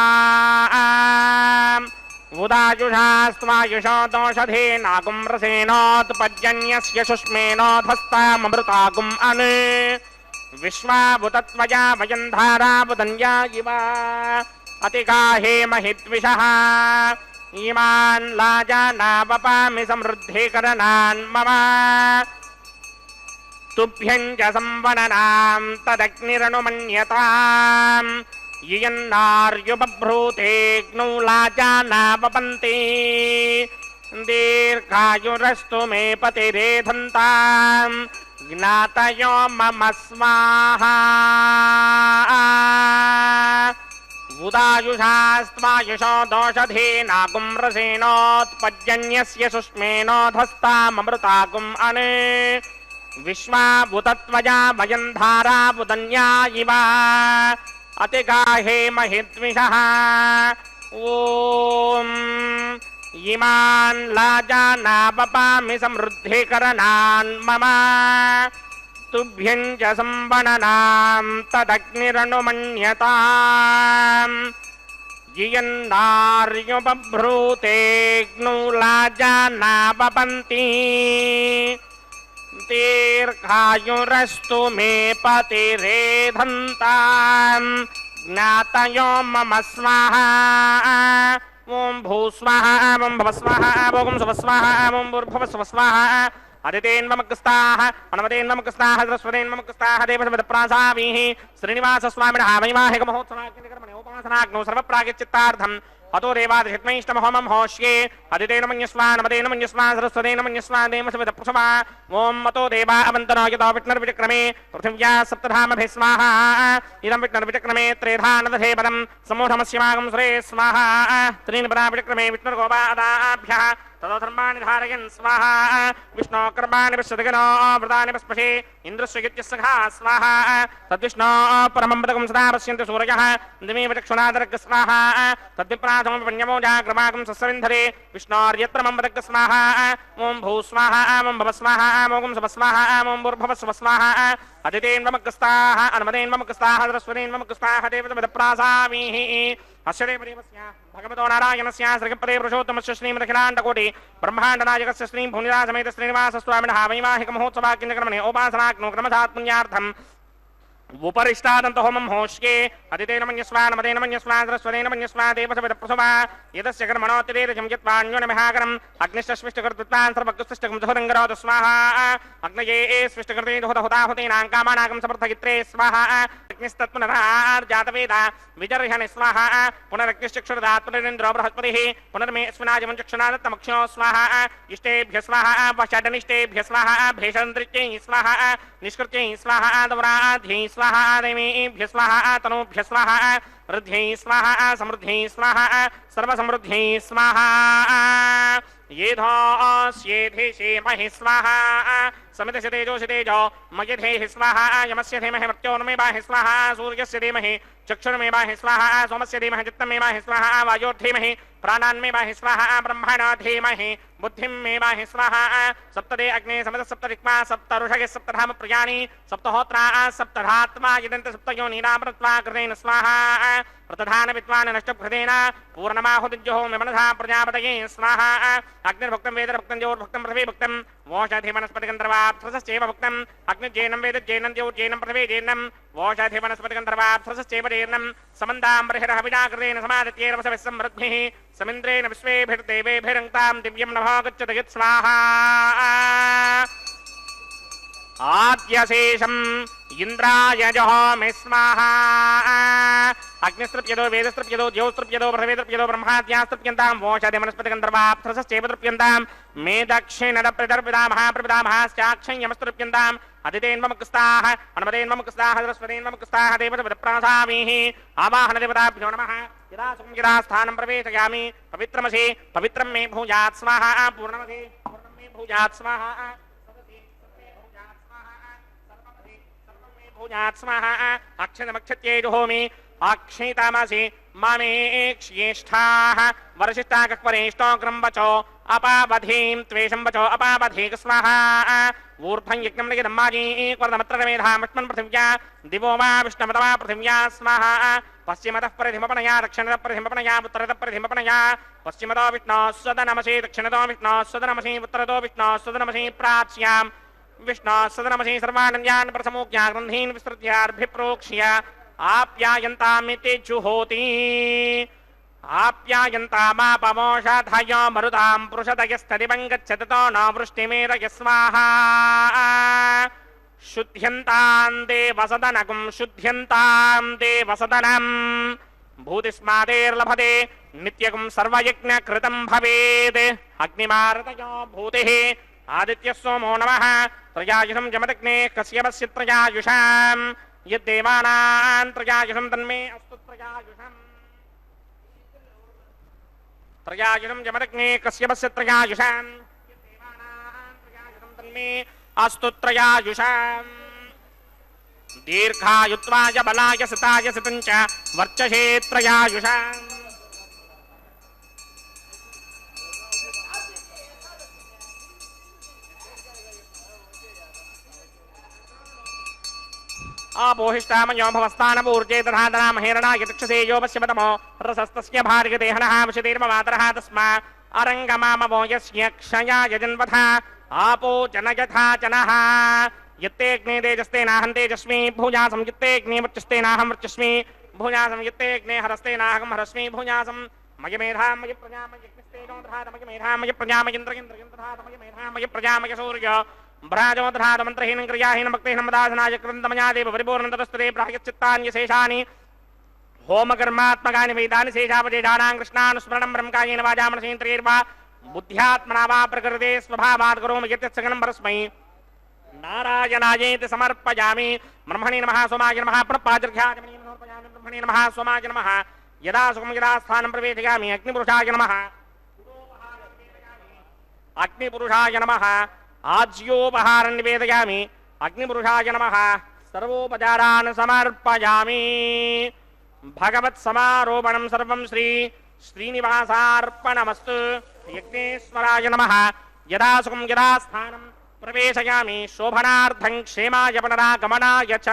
उदायुषास्त्वायुषो दोषधे नागुं रसेनोत्पद्यन्यस्य शुष्मेनोधस्ताममृतागुम् अनु विश्वाभुतत्वया वयन्धाराबुदन्या इव अतिगाहे महिद्विषः इमान् लाजानावपामि समृद्धिकरणान् मम तुभ्यं च संवननां तदग्निरनुमन्यताम् यन्नार्युपभ्रूतेऽग्नौ लाजानावपन्ति दीर्घायुरस्तु मे पतिरेधन्ताम् ज्ञातयो मम स्वाहा उदायुषास्त्वायुषो दोषधे नागुं रसेनोत्पद्यन्यस्य शुष्मेनोधस्ताममृतागुम् अनु विश्वाभूतत्वया वयन्धाराबुदन्या इव अतिगाहे महिद्विषः ॐ इमान् लाजानावपामि समृद्धिकरणान् मम तुभ्यं च संवननां तदग्निरनुमन्यताम् यन्नार्युपभ्रूतेऽग्नौ लाजानावपन्ति दीर्घायुरस्तु मे पतिरेधन्ताम् ज्ञातयो मम स्वाहा ॐ भूस्वाहा ॐ भवस्वाहा ॐ सुभस्वाहा ॐ भूर्भुवः स्वः स्वाहा अदितेन्वमग्रस्ताः अनुमदेन्वमग्रस्ताः सरस्वतेन्वमग्रस्ताः देवसमिदप्रासामीः श्रीनिवासस्वामिनः वैवाहिकमहोत्सवाग्निकर्मणे उपासनाग्नौ सर्वप्रागिच्चित्तार्थम् अतो देवादिषत्मैष्टमहोमं होष्ये अदितेन मन्यस्वा नमदेन मन्यस्वा सरस्वतेन मन्यस्वा देवसमिदप्रसवा ॐ अतो देवा अवन्तनो यतो विष्णुर्विचक्रमे पृथिव्या सप्तधामभिः स्वाहा इदं विष्णुर्विचक्रमे त्रेधानदधे पदं समूढमस्यमागं सुरे स्वाहा त्रीन् पदा विचक्रमे विष्णुर्गोपादाभ्यः तदोधर्माणि धारयन् स्वाहा विष्णो कर्माणि पश्यदगनो व्रतानि पस्पशे इन्द्रस्य गित्यस्सखा स्वाहा तद्विष्णो परमं पदकं सदा पश्यन्ति सूरयः दिमेव चक्षुनादरग् स्वाहा तद्विप्राथमं पण्यमो जाग्रमाकं सस्सविन्धरे विष्णोर्यत्परमं पदग् स्वाहा ॐ भू स्वाहा ॐ भव स्वाहा ॐ सव स्वाहा ॐ भूर्भुवः स्वः स्वाहा अदितेन्वमग्रस्ताः अनुमतेन्वमग्रस्ताः सरस्वतीन्वमग्रस्ताः देवतमदप्रासामीः अस्य देवदेवस्य भगवतो नारायणस्य श्रीपदे पुरुषोत्तमस्य श्रीमदखिलाण्डकोटि ब्रह्माण्डनायकस्य श्री भूनिरासमेत श्रीनिवासस्वामिनः वैवाहिकमहोत्सवाख्यक्रमणे उपासनाग्नो क्रमधात्पुण्यार्थम् उपरिष्टादन्तो होमं होष्ये अदितेन मन्यस्वा नमदेन मन्यस्वा सरस्वतेन मन्यस्वा देवसविदप्रसवा यदस्य कर्मणोऽतिरेरजं यत्वान्योनमिहाकरम् अग्निश्चस्विष्टकृत्वान् सर्वकृष्टकं जुहदङ्गरोद स्वाहा अग्नये स्विष्टकृते जुहदहुताहुतीनां कामानाकं समर्थगित्रे स्वाहा अग्निस्तत्पुनरार्जातवेदा विजर्हणि स्वाहा पुनरग्निश्चक्षुरदात् पुनरेन्द्रो बृहस्पतिः पुनर्मे स्विनाजमं चक्षुनादत्तमक्षो स्वाहा इष्टेभ्य स्वाहा पश्चादनिष्टेभ्य स्वाहा भेषन्तरित्यै स्वाहा निष्कृत्यै स्वाहा दौराध्यै स्वाहा देवीभ्य स्वाहा तनूभ्य स्वाहा वृद्ध्यै स्वाहा समृद्ध्यै स्वाहा सर्वसमृद्ध्यै स्वाहा येधोऽस्येधेशे महि स्वाहा समितस्य तेजो मयधेहि स्वाहा यमस्य धीमहि मृत्योर्मेवाहि स्वाहा सूर्यस्य धीमहि चक्षुर्मेवाहि स्वाहा सोमस्य धीमहि चित्तमेवाहि स्वाहा वायोर्धीमहि प्राणान्मेवाहि स्वाहा ब्रह्मणो धीमहि बुद्धिं मेवाहि स्वाहा सप्तदे अग्ने समित सप्तदिक्मा सप्तऋषगे सप्तधाम प्रियाणि सप्तहोत्रा सप्तधात्मा यदन्त सप्तयोनिरामृत्वा कृतेन स्वाहा प्रतधान विद्वान् नष्टभृतेन पूर्णमाहुतिज्जुहोमि मनसा प्रजापतये स्वाहा अग्निर्भुक्तं वेदर्भुक्तं ज्योर्भुक्तं पृथिवीभुक्तं वोषधिवनस्पतिगन्धर्वाप्सरश्चैव भुक्तम् अग्निर्जेनं वेदज्जेनं द्यौर्जेनं पृथिवीजेनं वोषधिवनस्पतिगन्धर्वाप्सरश्चैव जेनं समन्तां बृहरहविनाकृतेन समादित्यैरवसविः समृद्भिः समिन्द्रेण विश्वेभिर्देवेभिरङ्क्तां दिव्यं नभो गच्छति यत् स्वाहा आद्यशेषम् इंद्राय जहोमि स्वाहा अग्निस्तृप्यतो वेदस्तृप्यतो ज्योस्तृप्यतो पृथिवीतृप्यतो ब्रह्माद्यास्तृप्यन्तां वोषधि वनस्पतिगन्धर्वाप्सरश्चैव तृप्यन्तां मे दक्षिणप्रदर्पितामः प्रपितामहाश्चाक्षय्यमस्तृप्यन्ताम् अदितेन्वमुक्ताः अनुमतेन्वमुक्ताः सरस्वतीन्वमुक्ताः देवतपदप्रासामीः आवाहनदेवताभ्यो नमः यदा सुखं यदा स्थानं प्रवेशयामि पवित्रमसि पवित्रं मे भूयात् स्वाहा पूर्णमसि पूर्णं मे भूयात् स्वाहा भूयात्स्मः अक्षतमक्षत्यै जुहोमि अक्षितामसि मामेक्ष्येष्ठाः वरशिष्टाकक्वरेष्टोऽग्रं वचो अपावधीं त्वेषं वचो अपावधीक स्वाहा ऊर्ध्वं यज्ञं लिखितं माजीक्वर्धमत्रमेधामश्मन् पृथिव्या दिवो वा विष्णुमतवा पृथिव्या स्वाहा पश्चिमतः परिधिमपणया दक्षिणतः परिधिमपणया उत्तरतः परिधिमपणया पश्चिमतो विष्णोः स्वदनमसि दक्षिणतो विष्णोः स्वदनमसि उत्तरतो विष्णोः स्वदनमसि प्राच्याम् विष्णु सदनमसि सर्वानन्द्यान् प्रथमोज्ञा ग्रन्थीन् विस्तृत्यार्भिप्रोक्ष्य आप्यायन्तामिति जुहोति आप्यायन्तामापमोषधय मरुतां पुरुषदयस्तदिवं गच्छततो न वृष्टिमेरय स्वाहा शुद्ध्यन्तां देवसदनकं शुद्ध्यन्तां देवसदनम् भूतिस्मादेर्लभते नित्यकं सर्वयज्ञकृतं भवेत् अग्निमारतयो भूतिः आदित्य सोमो नमः त्रयायुषं जमदग्ने कश्यपस्य त्रयायुषां यद्देवानां त्रयायुषं तन्मे अस्तु त्रयायुषं जमदग्ने कश्यपस्य त्रयायुषां यद्देवानां त्रयायुषं तन्मे अस्तु त्रयायुषां दीर्घायुत्वाय बलाय सिताय सितं च वर्चसे त्रयायुषां आपोहिष्टामयो भवस्तानपूर्जे तथा महेरणाय तक्षसे योपश्यमतमो रसस्तस्य भार्गदेहनः वशतीर्ममातरः तस्मा अरङ्गमामवो यस्य क्षयाय जन्वथा आपो जनयथा जनः यत्तेऽग्ने तेजस्तेनाहं तेजस्मि भूयासं यत्तेऽग्निवर्चस्तेनाहं वर्चस्मि भूयासं यत्तेऽग्ने हरस्तेनाहं हरस्मि भूयासं मय मेधां मय प्रजामय यज्ञस्तेजोधात मय मेधां मय प्रजामयेन्द्रयेन्द्रयेन्द्रधात मय मेधां मय प्रजामय सूर्य भ्राजोधात मंत्रहीनं क्रियाहीनं भक्तिहीनं मदासनाय कृतमयादेव परिपूर्णतरस्तरे प्रायश्चित्तान्यशेषानि होमकर्मात्मकानि वेदानि शेषावजेषाणां कृष्णानुस्मरणं ब्रह्मकायेन वाचा मनसेन्द्रियैर्वा बुद्ध्यात्मना वा प्रकृते स्वभावात् करोमि यत्सगनं परस्मै नारायणायेति समर्पयामि ब्रह्मणे नमः सोमाय नमः प्रणपाजर्घ्याजमनीं समर्पयामि ब्रह्मणे नमः सोमाय नमः यदा सुखं यदा स्थानं प्रवेशयामि अग्निपुरुषाय नमः అగ్నిపురుషాయ నమః ఆజ్యోపహారం నివేదయామి అగ్నిపురుషాయ నమః సర్వోపచారాన్ సమర్పయామి భగవత్ సమారోపణం సర్వం శ్రీ శ్రీనివాసార్పణమస్తు యజ్ఞేశ్వరాయ నమః యదా సుఖం యదా స్థానం ప్రవేశయామి శోభనార్థం క్షేమాయ పునరాగమనాయ చ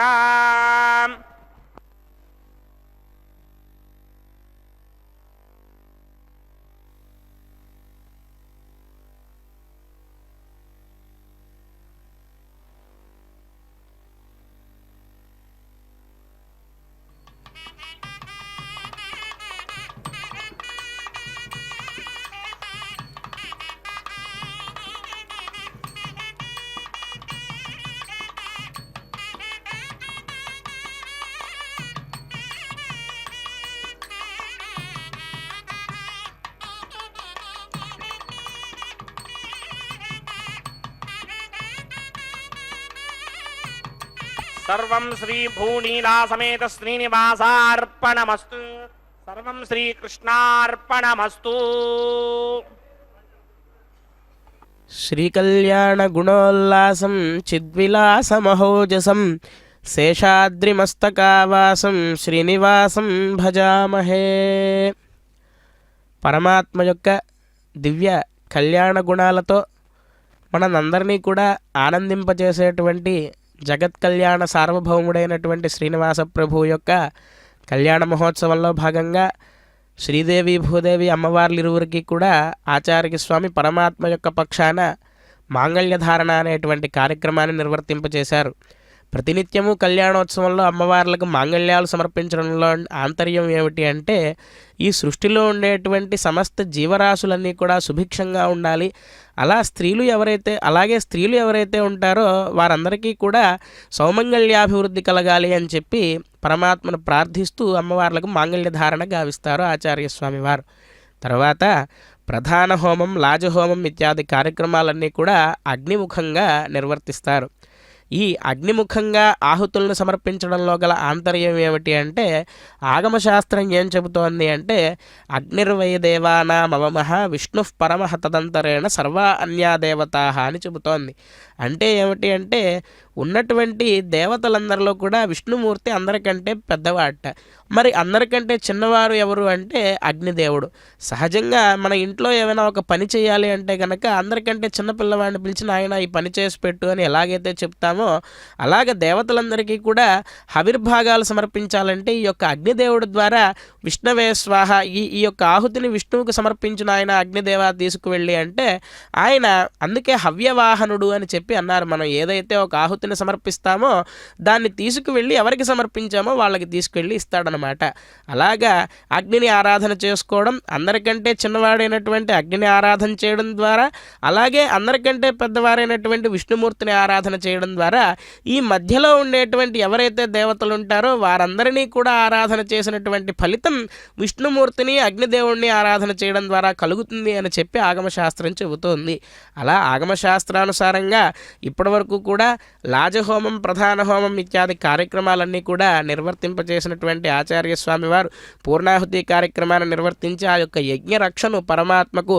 సర్వం శ్రీ భూనీలా సమేత శ్రీనివాసార్పణమస్తు సర్వం శ్రీకృష్ణార్పణమస్తు శ్రీకళ్యాణ గుణోల్లాసం చిద్విలాసమహోజసం శేషాద్రిమస్తకావాసం శ్రీనివాసం భజామహే. పరమాత్మ యొక్క దివ్య కళ్యాణ గుణాలతో మనందరినీ కూడా ఆనందింపజేసేటువంటి జగత్ కళ్యాణ సార్వభౌముడైనటువంటి శ్రీనివాస ప్రభు యొక్క కళ్యాణ మహోత్సవంలో భాగంగా శ్రీదేవి భూదేవి అమ్మవార్లు ఇరువురికి కూడా ఆచార్య స్వామి పరమాత్మ యొక్క పక్షాన మాంగళ్యధారణ అనేటువంటి కార్యక్రమాన్ని నిర్వర్తింపచేశారు. ప్రతినిత్యము కళ్యాణోత్సవంలో అమ్మవార్లకు మాంగళ్యాలు సమర్పించడంలో ఆంతర్యం ఏమిటి అంటే ఈ సృష్టిలో ఉండేటువంటి సమస్త జీవరాశులన్నీ కూడా సుభిక్షంగా ఉండాలి. అలాగే స్త్రీలు ఎవరైతే ఉంటారో వారందరికీ కూడా సౌమంగళ్యాభివృద్ధి కలగాలి అని చెప్పి పరమాత్మను ప్రార్థిస్తూ అమ్మవార్లకు మాంగళ్యధారణ గావిస్తారు ఆచార్యస్వామి వారు. తర్వాత ప్రధాన హోమం, లాజహోమం ఇత్యాది కార్యక్రమాలన్నీ కూడా అగ్నిముఖంగా నిర్వర్తిస్తారు. ఈ అగ్నిముఖంగా ఆహుతులను సమర్పించడంలో గల ఆంతర్యం ఏమిటి అంటే ఆగమశాస్త్రం ఏం చెబుతోంది అంటే అగ్నిర్వై దేవానామవమః విష్ణుః పరమః తదంతరేణ సర్వా అన్యా దేవతాః అని చెబుతోంది. అంటే ఏమిటి అంటే ఉన్నటువంటి దేవతలందరిలో కూడా విష్ణుమూర్తి అందరికంటే పెద్దవాట. మరి అందరికంటే చిన్నవారు ఎవరు అంటే అగ్నిదేవుడు. సహజంగా మన ఇంట్లో ఏమైనా ఒక పని చేయాలి అంటే కనుక అందరికంటే చిన్నపిల్లవాడిని పిలిచి నాయన ఈ పని చేసి పెట్టు అని ఎలాగైతే చెప్తామో అలాగే దేవతలందరికీ కూడా హవిర్భాగాలు సమర్పించాలంటే ఈ యొక్క అగ్నిదేవుడి ద్వారా విష్ణవే స్వాహ ఈ యొక్క ఆహుతిని విష్ణువుకు సమర్పించిన ఆయన అగ్నిదేవ తీసుకువెళ్ళి అంటే ఆయన అందుకే హవ్యవాహనుడు అని చెప్పి అన్నారు. మనం ఏదైతే ఒక ఆహుతిని సమర్పిస్తామో దాన్ని తీసుకువెళ్ళి ఎవరికి సమర్పించామో వాళ్ళకి తీసుకువెళ్ళి ఇస్తాడనమాట. అలాగా అగ్నిని ఆరాధన చేసుకోవడం, అందరికంటే చిన్నవాడైనటువంటి అగ్నిని ఆరాధన చేయడం ద్వారా, అలాగే అందరికంటే పెద్దవారైనటువంటి విష్ణుమూర్తిని ఆరాధన చేయడం ద్వారా ఈ మధ్యలో ఉండేటువంటి ఎవరైతే దేవతలు ఉంటారో వారందరినీ కూడా ఆరాధన చేసినటువంటి ఫలితం విష్ణుమూర్తిని అగ్నిదేవుణ్ణి ఆరాధన చేయడం ద్వారా కలుగుతుంది అని చెప్పి ఆగమశాస్త్రం చెబుతోంది. అలా ఆగమశాస్త్రానుసారంగా ఇప్పటివరకు కూడా లాజహోమం, ప్రధాన హోమం ఇత్యాది కార్యక్రమాలన్నీ కూడా నిర్వర్తింపజేసినటువంటి ఆచార్యస్వామి వారు పూర్ణాహుతి కార్యక్రమాన్ని నిర్వర్తించి ఆ యొక్క యజ్ఞ రక్షను పరమాత్మకు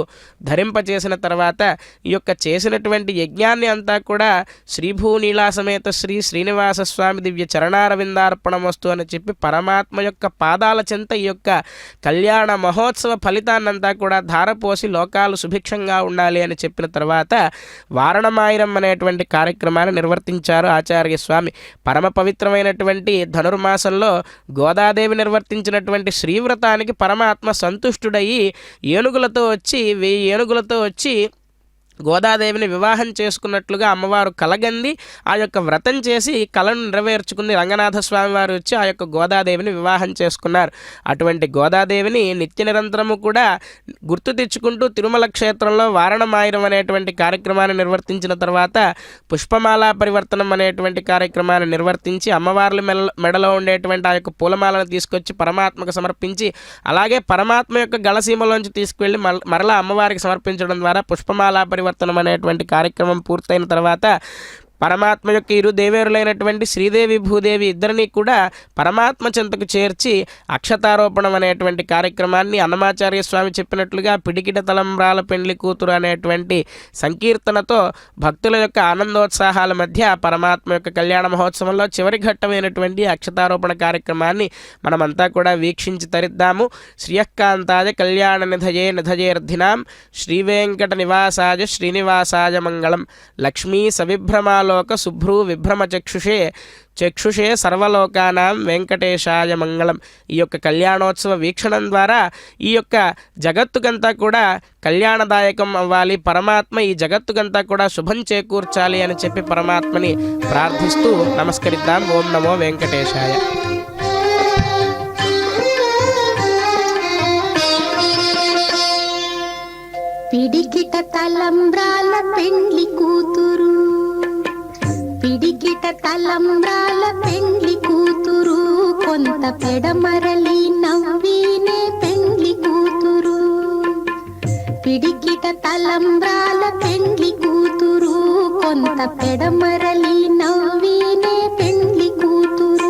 ధరింపజేసిన తర్వాత ఈ యొక్క చేసినటువంటి యజ్ఞాన్ని అంతా కూడా శ్రీభూనీలా సమేత శ్రీ శ్రీనివాస స్వామి దివ్య చరణారవిందార్పణమస్తు అని చెప్పి పరమాత్మ యొక్క పాదాల చెంత ఈ యొక్క కళ్యాణ మహోత్సవ ఫలితాన్నంతా కూడా ధారపోసి లోకాలు సుభిక్షంగా ఉండాలి అని చెప్పిన తర్వాత వారణమాయిరం అనేటువంటి కార్యక్రమాన్ని నిర్వర్తించారు ఆచార్యస్వామి. పరమ పవిత్రమైనటువంటి ధనుర్మాసంలో గోదాదేవి నిర్వర్తించినటువంటి శ్రీవ్రతానికి పరమాత్మ సంతుష్టుడయి 1000 ఏనుగులతో వచ్చి గోదాదేవిని వివాహం చేసుకున్నట్లుగా అమ్మవారు కలగంది ఆ యొక్క వ్రతం చేసి కలను నెరవేర్చుకుని రంగనాథ స్వామి వారు వచ్చి ఆ యొక్క గోదాదేవిని వివాహం చేసుకున్నారు. అటువంటి గోదాదేవిని నిత్య నిరంతరము కూడా గుర్తు తెచ్చుకుంటూ తిరుమల క్షేత్రంలో వారణమాయిరం అనేటువంటి కార్యక్రమాన్ని నిర్వర్తించిన తర్వాత పుష్పమాల పరివర్తనం అనేటువంటి కార్యక్రమాన్ని నిర్వర్తించి అమ్మవార్ల మెడలో ఉండేటువంటి ఆ యొక్క పూలమాలను తీసుకొచ్చి పరమాత్మకు సమర్పించి అలాగే పరమాత్మ యొక్క గళసీమలోంచి తీసుకువెళ్ళి మరలా అమ్మవారికి సమర్పించడం ద్వారా పుష్పమాల పరివర్తనం అనేటువంటి కార్యక్రమం పూర్తయిన తర్వాత పరమాత్మ యొక్క ఇరు దేవేరులైనటువంటి శ్రీదేవి భూదేవి ఇద్దరిని కూడా పరమాత్మ చెంతకు చేర్చి అక్షతారోపణం అనేటువంటి కార్యక్రమాన్ని అన్నమాచార్య స్వామి చెప్పినట్లుగా పిడికిట తలంబ్రాల పెండ్లి కూతురు అనేటువంటి సంకీర్తనతో భక్తుల యొక్క ఆనందోత్సాహాల మధ్య పరమాత్మ యొక్క కళ్యాణ మహోత్సవంలో చివరి ఘట్టమైనటువంటి అక్షతారోపణ కార్యక్రమాన్ని మనమంతా కూడా వీక్షించి తరిద్దాము. శ్రియకాంతాయ కళ్యాణ నిధయే నిధయేర్ధినాం శ్రీవేంకట నివాసాయ శ్రీనివాసాయ మంగళం లక్ష్మీ సవిభ్రమాలోక శుభ్రూ విభ్రమ చక్షుషే సర్వలోకానాం వెంకటేశాయ మంగళం. ఈ యొక్క కళ్యాణోత్సవ వీక్షణం ద్వారా ఈ యొక్క జగత్తుకంతా కూడా కళ్యాణదాయకం అవ్వాలి, పరమాత్మ ఈ జగత్తుకంతా కూడా శుభం చేకూర్చాలి అని చెప్పి పరమాత్మని ప్రార్థిస్తూ నమస్కరిద్దాం. ఓం నమో వెంకటేశాయ. పిడికిట తలంబ్రాల పెండ్లి కూతురు, పిడికిట తలంబ్రాల పెండ్లి కూతురు, కొంత పెడమరలి నవ్వీనే పెండ్లి కూతురు. పిడికిట తలంబ్రాల పెండ్లి కూతురు, కొంత పెడమరలి నవ్వీనే పెండ్లి కూతురు.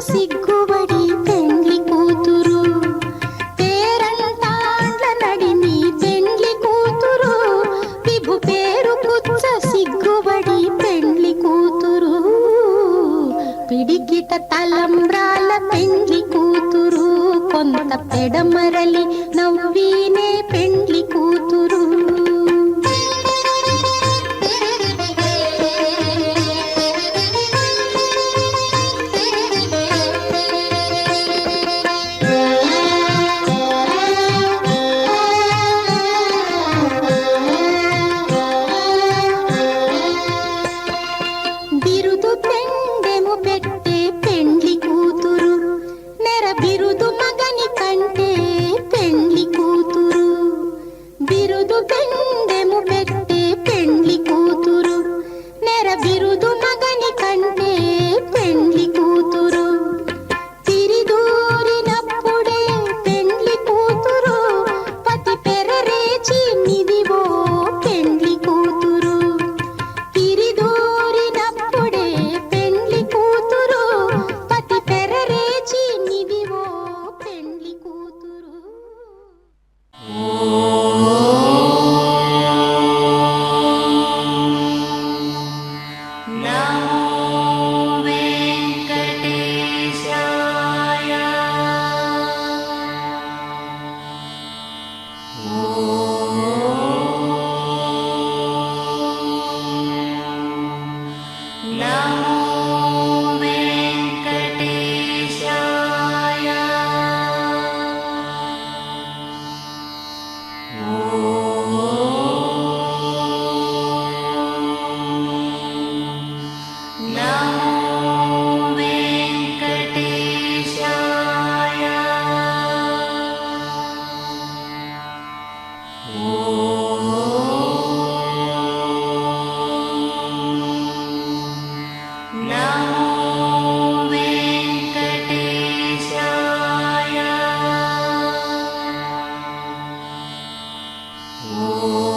సిగ్గుబడి పెండ్లి కూతురు, పేరంటాండ్ల నడిమి పెండ్లి కూతురు, విభు పేరు పుచ్చ సిగ్గుబడి పెండ్లి కూతురు. పిడికిట తలంబ్రాల పెండ్లి కూతురు, కొంత పెడమరలి నవ్వీనే పెండ్లి కూతురు. Oh